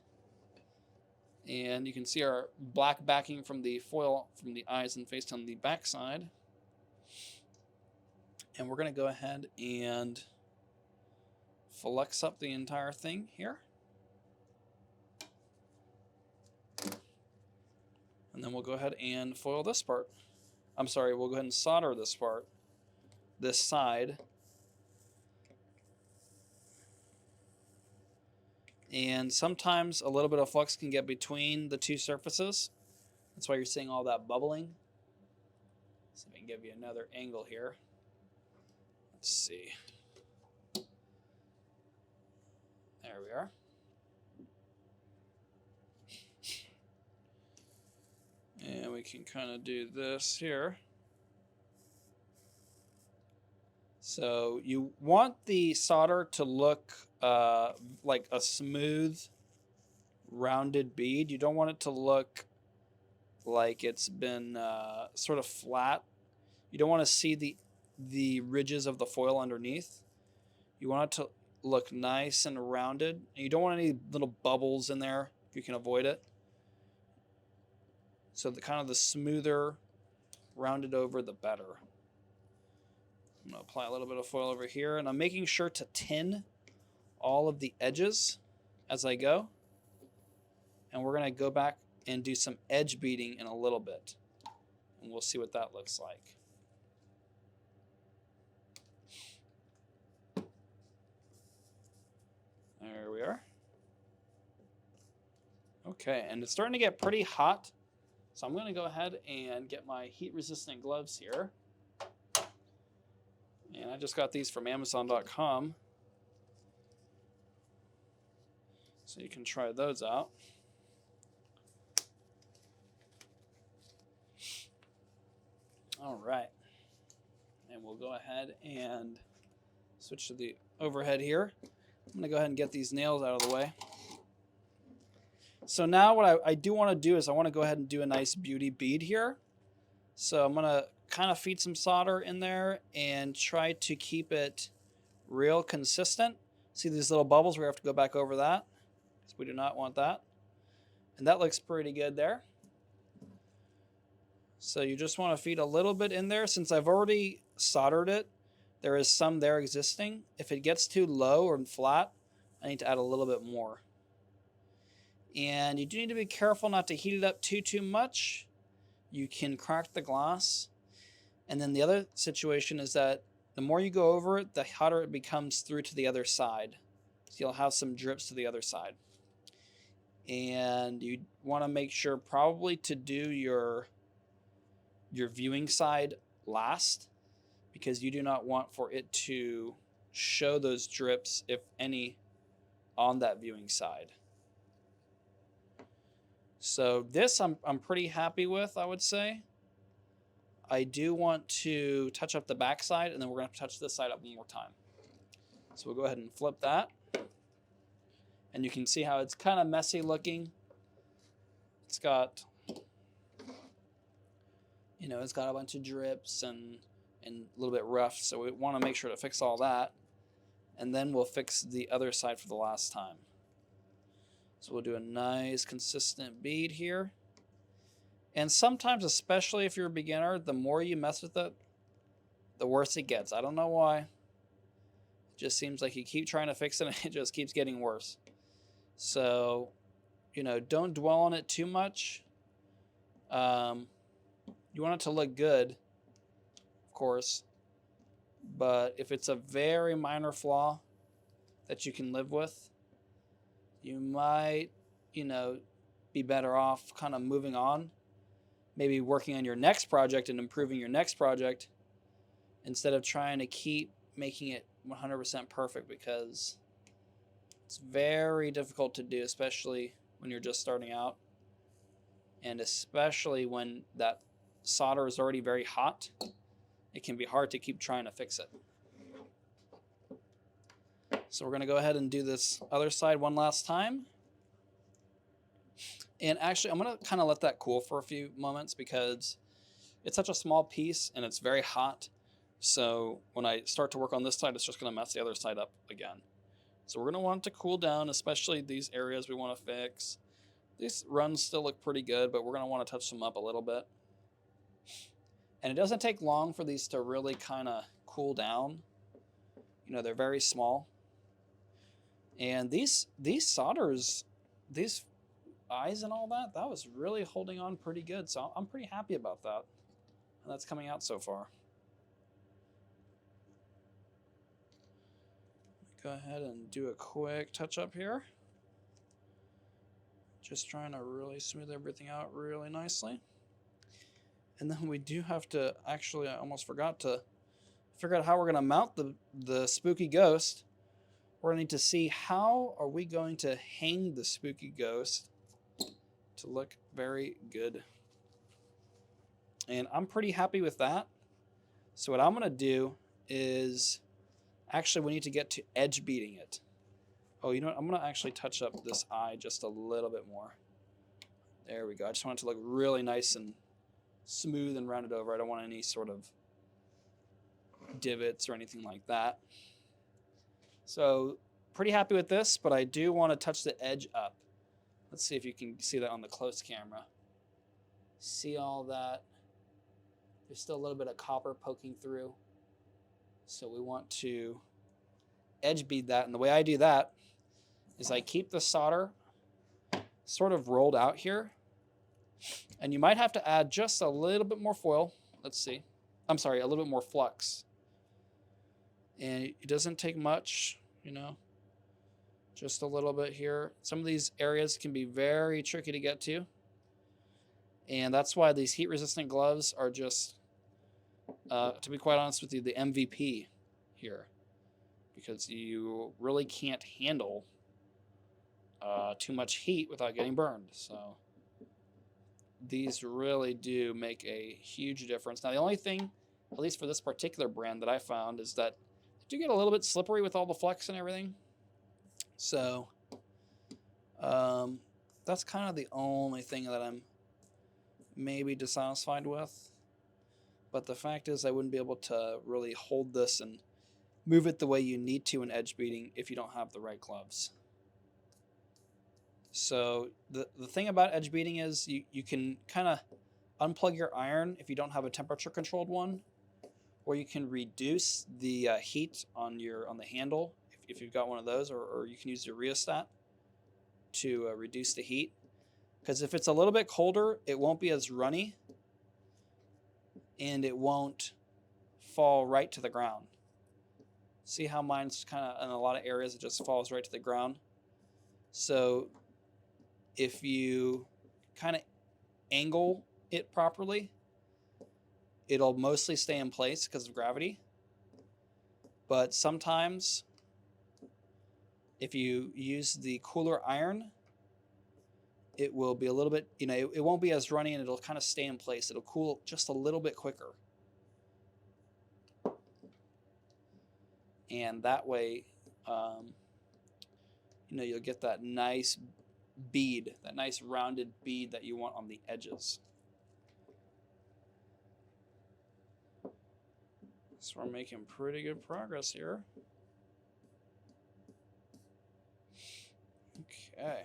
And you can see our black backing from the foil from the eyes and face on the back side. And we're going to go ahead and flex up the entire thing here. And then we'll go ahead and foil this part. I'm sorry, we'll go ahead and solder this part, this side. And sometimes a little bit of flux can get between the two surfaces. That's why you're seeing all that bubbling. So I can give you another angle here. Let's see. There we are. And we can kind of do this here. So you want the solder to look like a smooth, rounded bead. You don't want it to look like it's been sort of flat. You don't want to see the ridges of the foil underneath. You want it to look nice and rounded. And you don't want any little bubbles in there if you can avoid it. So the kind of the smoother, rounded over, the better. I'm going to apply a little bit of foil over here, and I'm making sure to tin all of the edges as I go. And we're going to go back and do some edge beading in a little bit, and we'll see what that looks like. There we are. Okay, and it's starting to get pretty hot, so I'm going to go ahead and get my heat-resistant gloves here. And I just got these from Amazon.com. So you can try those out. All right. And we'll go ahead and switch to the overhead here. I'm going to go ahead and get these nails out of the way. So now what I do want to do is I want to go ahead and do a nice beauty bead here. So I'm going to kind of feed some solder in there and try to keep it real consistent. See these little bubbles? We have to go back over that because we do not want that. And that looks pretty good there. So you just want to feed a little bit in there. Since I've already soldered it, there is some there existing. If it gets too low or flat, I need to add a little bit more. And you do need to be careful not to heat it up too much. You can crack the glass. And then the other situation is that the more you go over it, the hotter it becomes through to the other side. So you'll have some drips to the other side. And you want to make sure probably to do your viewing side last, because you do not want for it to show those drips, if any, on that viewing side. So this I'm pretty happy with, I would say. I do want to touch up the back side, and then we're going to touch this side up one more time. So we'll go ahead and flip that. And you can see how it's kind of messy looking. It's got, it's got a bunch of drips and a little bit rough. So we want to make sure to fix all that. And then we'll fix the other side for the last time. So we'll do a nice consistent bead here. And sometimes, especially if you're a beginner, the more you mess with it, the worse it gets. I don't know why. It just seems like you keep trying to fix it and it just keeps getting worse. So, don't dwell on it too much. You want it to look good, of course. But if it's a very minor flaw that you can live with, you might, be better off kind of moving on. Maybe working on your next project and improving your next project instead of trying to keep making it 100% perfect, because it's very difficult to do, especially when you're just starting out, and especially when that solder is already very hot. It can be hard to keep trying to fix it. So we're going to go ahead and do this other side one last time. And actually, I'm going to kind of let that cool for a few moments because it's such a small piece and it's very hot. So when I start to work on this side, it's just going to mess the other side up again. So we're going to want it to cool down, especially these areas we want to fix. these runs still look pretty good, but we're going to want to touch them up a little bit. And it doesn't take long for these to really kind of cool down. You know, they're very small. And these solders, these eyes and all that, that was really holding on pretty good. So I'm pretty happy about that. And that's coming out so far. Go ahead and do a quick touch up here. Just trying to really smooth everything out really nicely. And then we do have to, actually, I almost forgot to figure out how we're going to mount the spooky ghost. We're going to need to see how are we going to hang the spooky ghost to look very good. And I'm pretty happy with that. So what I'm going to do is, actually we need to get to edge beating it. Oh, you know what? I'm going to actually touch up this eye just a little bit more. There we go. I just want it to look really nice and smooth and rounded over. I don't want any sort of divots or anything like that. So pretty happy with this, but I do want to touch the edge up. Let's see if you can see that on the close camera. See all that? There's still a little bit of copper poking through. So we want to edge bead that. And the way I do that is I keep the solder sort of rolled out here. And you might have to add just a little bit more foil. Let's see. I'm sorry, a little bit more flux. And it doesn't take much, you know, just a little bit here. Some of these areas can be very tricky to get to. And that's why these heat-resistant gloves are just, to be quite honest with you, the MVP here. Because you really can't handle too much heat without getting burned. So these really do make a huge difference. Now, the only thing, at least for this particular brand that I found, is that they do get a little bit slippery with all the flex and everything. So that's kind of the only thing that I'm maybe dissatisfied with. But the fact is I wouldn't be able to really hold this and move it the way you need to in edge beading if you don't have the right gloves. So the thing about edge beading is you can kind of unplug your iron if you don't have a temperature controlled one, or you can reduce the heat on the handle if you've got one of those, or you can use your rheostat to reduce the heat. Because if it's a little bit colder, it won't be as runny and it won't fall right to the ground. See how mine's kind of in a lot of areas it just falls right to the ground. So if you kind of angle it properly, it'll mostly stay in place because of gravity. But sometimes if you use the cooler iron, it will be a little bit, you know, it won't be as runny and it'll kind of stay in place. It'll cool just a little bit quicker. And that way, you know, you'll get that nice bead, that nice rounded bead that you want on the edges. So we're making pretty good progress here. Okay.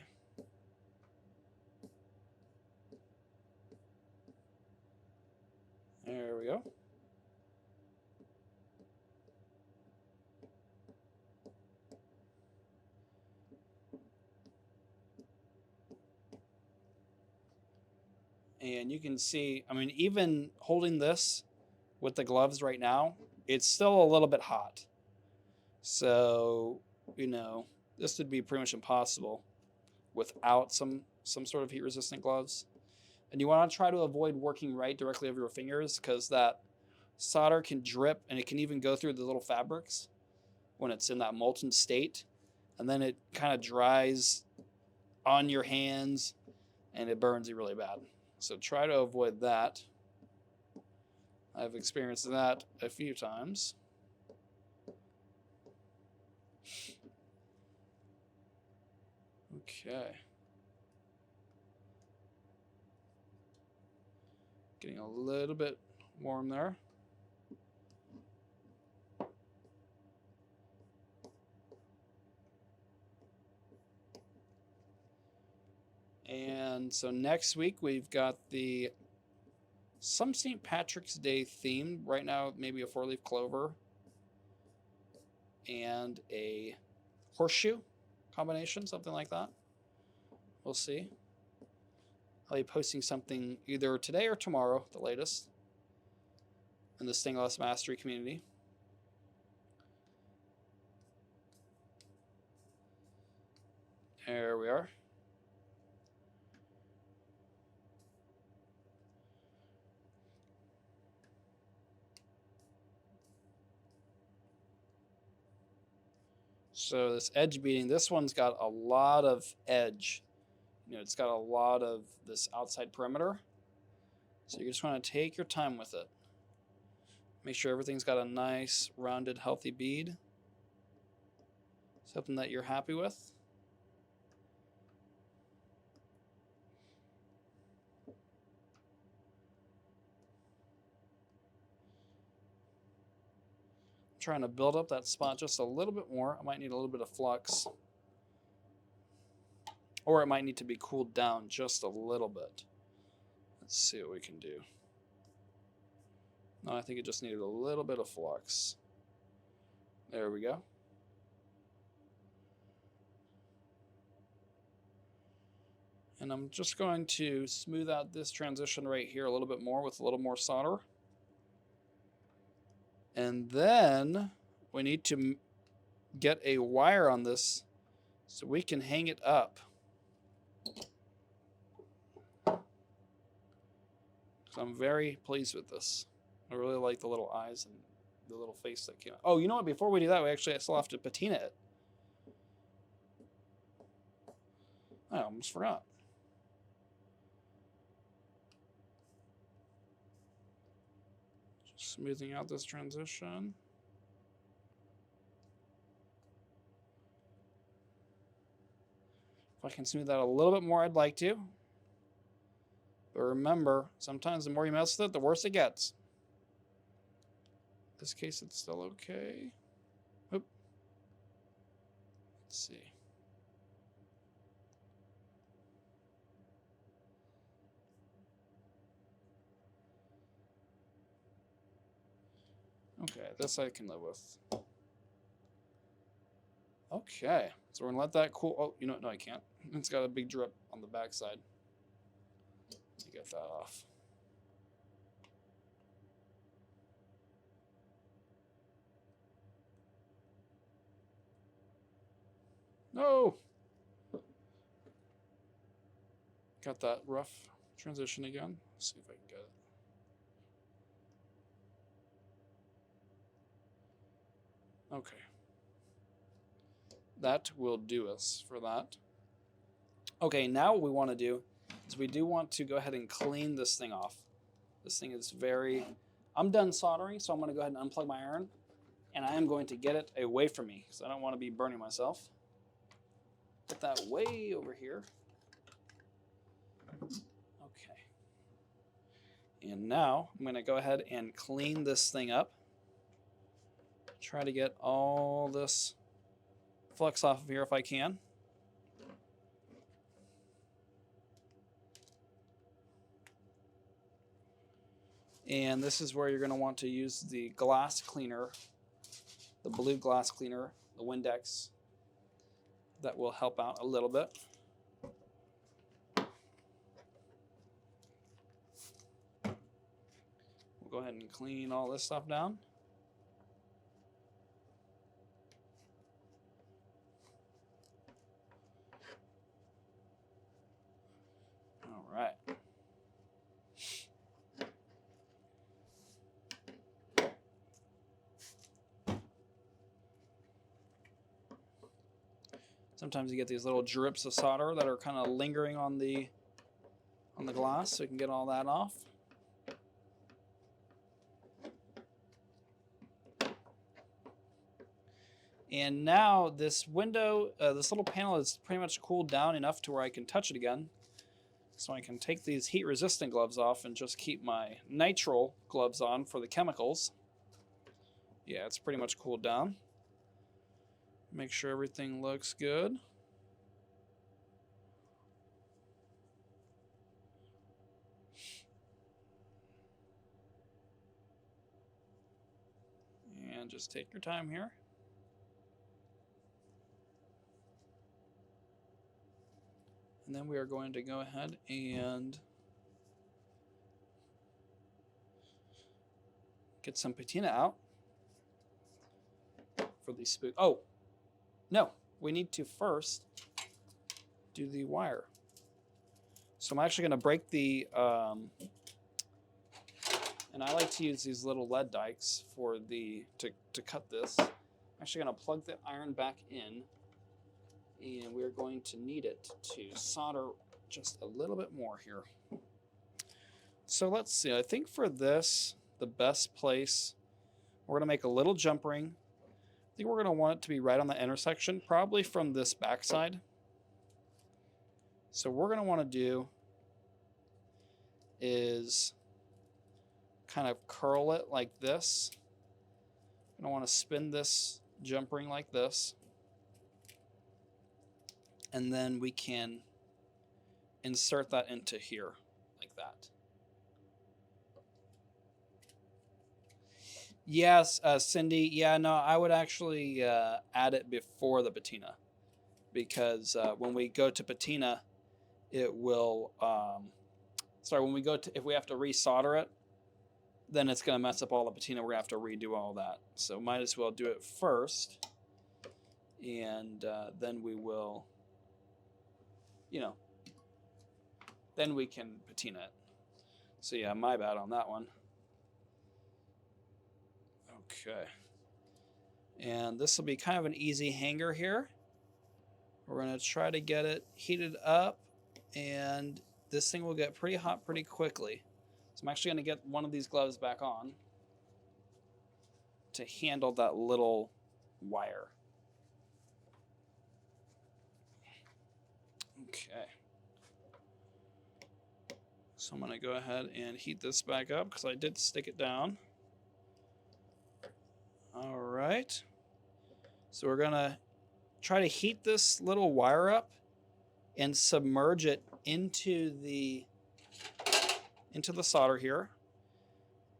There we go. And you can see, I mean, even holding this with the gloves right now, it's still a little bit hot. So, you know, this would be pretty much impossible without some sort of heat-resistant gloves. And you want to try to avoid working right directly over your fingers because that solder can drip and it can even go through the little fabrics when it's in that molten state. And then it kind of dries on your hands and it burns you really bad. So try to avoid that. I've experienced that a few times. Okay. Getting a little bit warm there. And And so next week we've got some St. Patrick's Day theme. Right now, maybe a 4-leaf clover and a horseshoe combination, something like that. We'll see. I'll be posting something either today or tomorrow, the latest, in the Stained Glass Mastery community. There we are. So this edge beading, this one's got a lot of edge. It's got a lot of this outside perimeter. So you just want to take your time with it. Make sure everything's got a nice, rounded, healthy bead. Something that you're happy with. Trying to build up that spot just a little bit more. I might need a little bit of flux. Or it might need to be cooled down just a little bit. Let's see what we can do. No, I think it just needed a little bit of flux. There we go. And I'm just going to smooth out this transition right here a little bit more with a little more solder. And then we need to get a wire on this so we can hang it up. So I'm very pleased with this. I really like the little eyes and the little face that came out. Oh, you know what? Before we do that, I still have to patina it. I almost forgot. Just smoothing out this transition. If I can smooth that a little bit more, I'd like to. But remember, sometimes the more you mess with it, the worse it gets. In this case, it's still okay. Oop. Let's see. Okay, this I can live with. Okay, so we're gonna let that cool. Oh, you know what? No, I can't. It's got a big drip on the backside. You get that off. No! Got that rough transition again. Let's see if I can get it. Okay. That will do us for that. Okay, now what we want to do is we do want to go ahead and clean this thing off. This thing is I'm done soldering, so I'm going to go ahead and unplug my iron. And I am going to get it away from me because I don't want to be burning myself. Put that way over here. Okay. And now I'm going to go ahead and clean this thing up. Try to get all this flux off of here if I can. And this is where you're going to want to use the glass cleaner, the blue glass cleaner, the Windex. That will help out a little bit. We'll go ahead and clean all this stuff down. All right. Sometimes you get these little drips of solder that are kind of lingering on the glass, so you can get all that off. And now this window, this little panel is pretty much cooled down enough to where I can touch it again. So I can take these heat-resistant gloves off and just keep my nitrile gloves on for the chemicals. Yeah, it's pretty much cooled down. Make sure everything looks good. of just take your time here. And then we are going to go ahead and get some patina out for the spook. Oh, no, we need to first do the wire. So I'm actually going to break the, and I like to use these little lead dikes for to cut this. I'm actually going to plug the iron back in, and we're going to need it to solder just a little bit more here. So let's see, I think for this, the best place, we're going to make a little jump ring. I think we're going to want it to be right on the intersection, probably from this backside. So what we're going to want to do is kind of curl it like this. I'm going to want to spin this jump ring like this. And then we can insert that into here like that. Yes, Cindy. Yeah, no, I would actually add it before the patina, because when we go to patina, it will. When we go to, if we have to resolder it, then it's going to mess up all the patina. We're going to have to redo all that. So might as well do it first, and then we will, then we can patina it. So yeah, my bad on that one. Okay. And this will be kind of an easy hanger here. We're going to try to get it heated up, and this thing will get pretty hot pretty quickly. So I'm actually going to get one of these gloves back on to handle that little wire. Okay. So I'm going to go ahead and heat this back up because I did stick it down. All right. So we're going to try to heat this little wire up and submerge it into the solder here.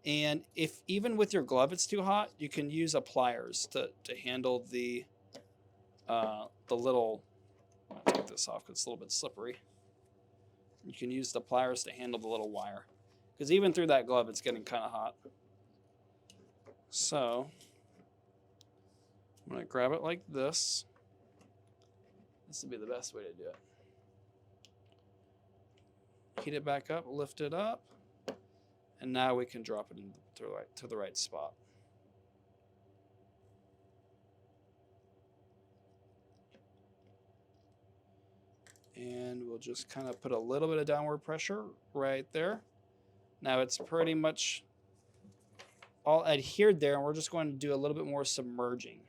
And if even with your glove it's too hot, you can use a pliers to handle the little. I'll take this off because it's a little bit slippery. You can use the pliers to handle the little wire, because even through that glove it's getting kind of hot. So I'm going to grab it like this. This would be the best way to do it. Heat it back up, lift it up, and now we can drop it to the right spot. And we'll just kind of put a little bit of downward pressure right there. Now it's pretty much all adhered there, and we're just going to do a little bit more submerging.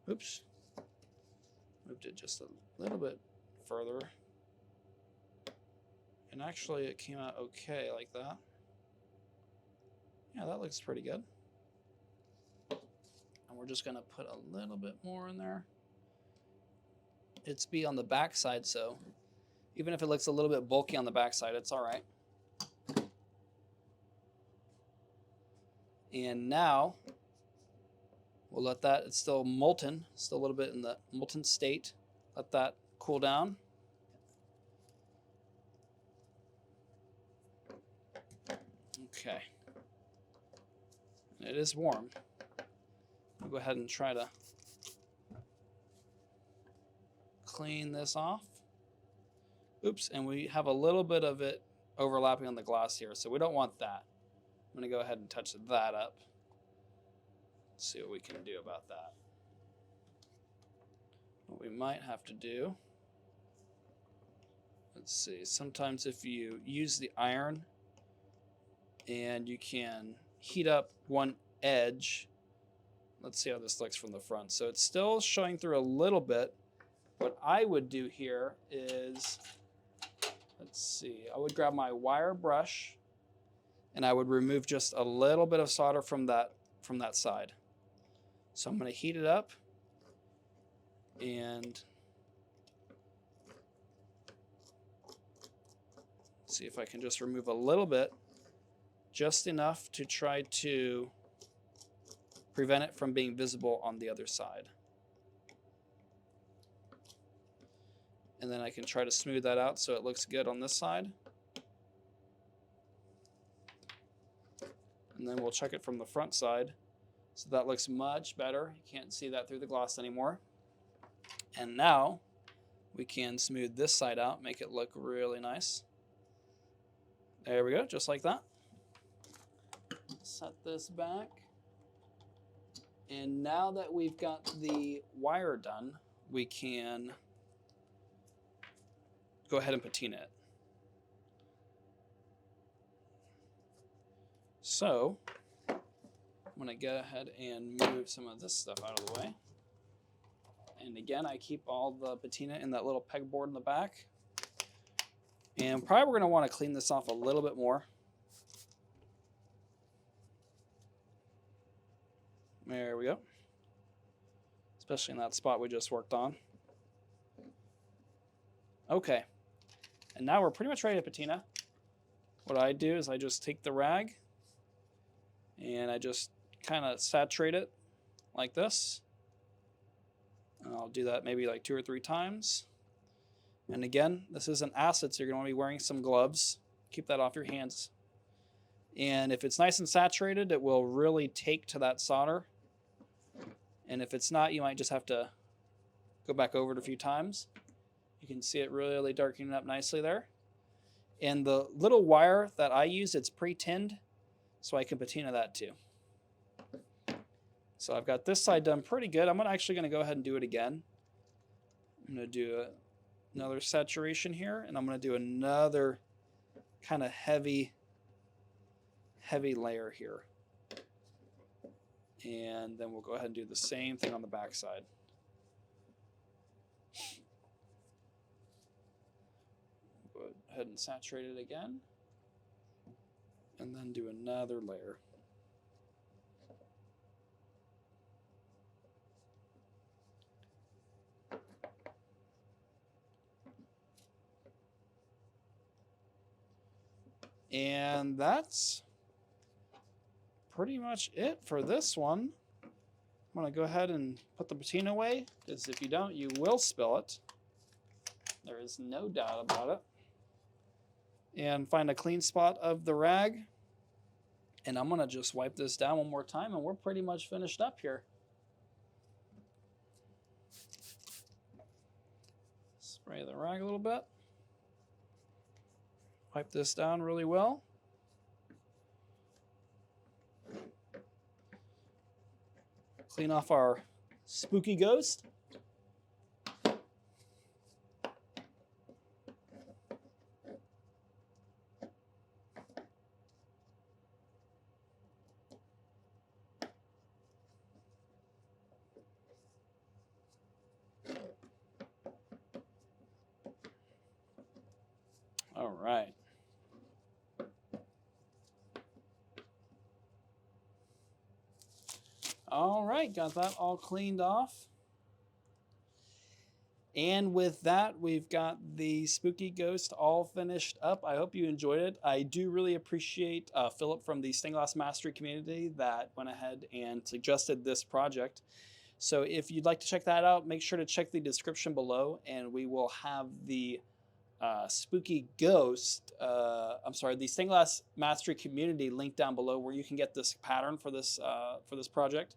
Oops. Moved it just a little bit further. And actually it came out okay like that. Yeah, that looks pretty good. And we're just going to put a little bit more in there. It's be on the back side, so even if it looks a little bit bulky on the back side, it's all right. And now we'll let that, it's still molten, still a little bit in the molten state. Let that cool down. Okay. It is warm. I'll go ahead and try to clean this off. Oops, and we have a little bit of it overlapping on the glass here, so we don't want that. I'm going to go ahead and touch that up. See what we can do about that. What we might have to do, let's see, sometimes if you use the iron and you can heat up one edge, let's see how this looks from the front. So it's still showing through a little bit. What I would do here is, let's see, I would grab my wire brush and I would remove just a little bit of solder from that side. So I'm going to heat it up and see if I can just remove a little bit just enough to try to prevent it from being visible on the other side. And then I can try to smooth that out so it looks good on this side. And then we'll check it from the front side. So that looks much better. You can't see that through the gloss anymore. And now we can smooth this side out, make it look really nice. There we go, just like that. Set this back. And now that we've got the wire done, we can go ahead and patina it. So I'm going to go ahead and move some of this stuff out of the way. And again, I keep all the patina in that little pegboard in the back. And probably we're going to want to clean this off a little bit more. There we go. Especially in that spot we just worked on. Okay. And now we're pretty much ready to patina. What I do is I just take the rag and I just kind of saturate it like this. And I'll do that maybe like 2 or 3 times. And again, this is an acid, so you're going to want to be wearing some gloves. Keep that off your hands. And if it's nice and saturated, it will really take to that solder. And if it's not, you might just have to go back over it a few times. You can see it really darkening up nicely there. And the little wire that I use, it's pre-tinned, so I can patina that too. So I've got this side done pretty good. I'm actually going to go ahead and do it again. I'm going to do another saturation here, and I'm going to do another kind of heavy layer here. And then we'll go ahead and do the same thing on the back side. Go ahead and saturate it again. And then do another layer. And that's pretty much it for this one. I'm going to go ahead and put the patina away, because if you don't, you will spill it. There is no doubt about it. And find a clean spot of the rag. And I'm going to just wipe this down one more time, and we're pretty much finished up here. Spray the rag a little bit. Wipe this down really well. Clean off our spooky ghost. All right. All right, got that all cleaned off. And with that, we've got the spooky ghost all finished up. I hope you enjoyed it. I do really appreciate Philip from the Stained Glass Mastery community that went ahead and suggested this project. So if you'd like to check that out, make sure to check the description below, and we will have the spooky ghost, the Stained Glass Mastery community link down below, where you can get this pattern for this project.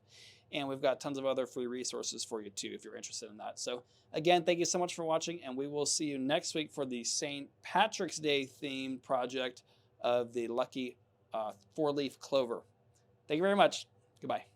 And we've got tons of other free resources for you too, if you're interested in that. So again, thank you so much for watching, and we will see you next week for the St. Patrick's Day themed project of the Lucky 4-leaf clover. Thank you very much. Goodbye.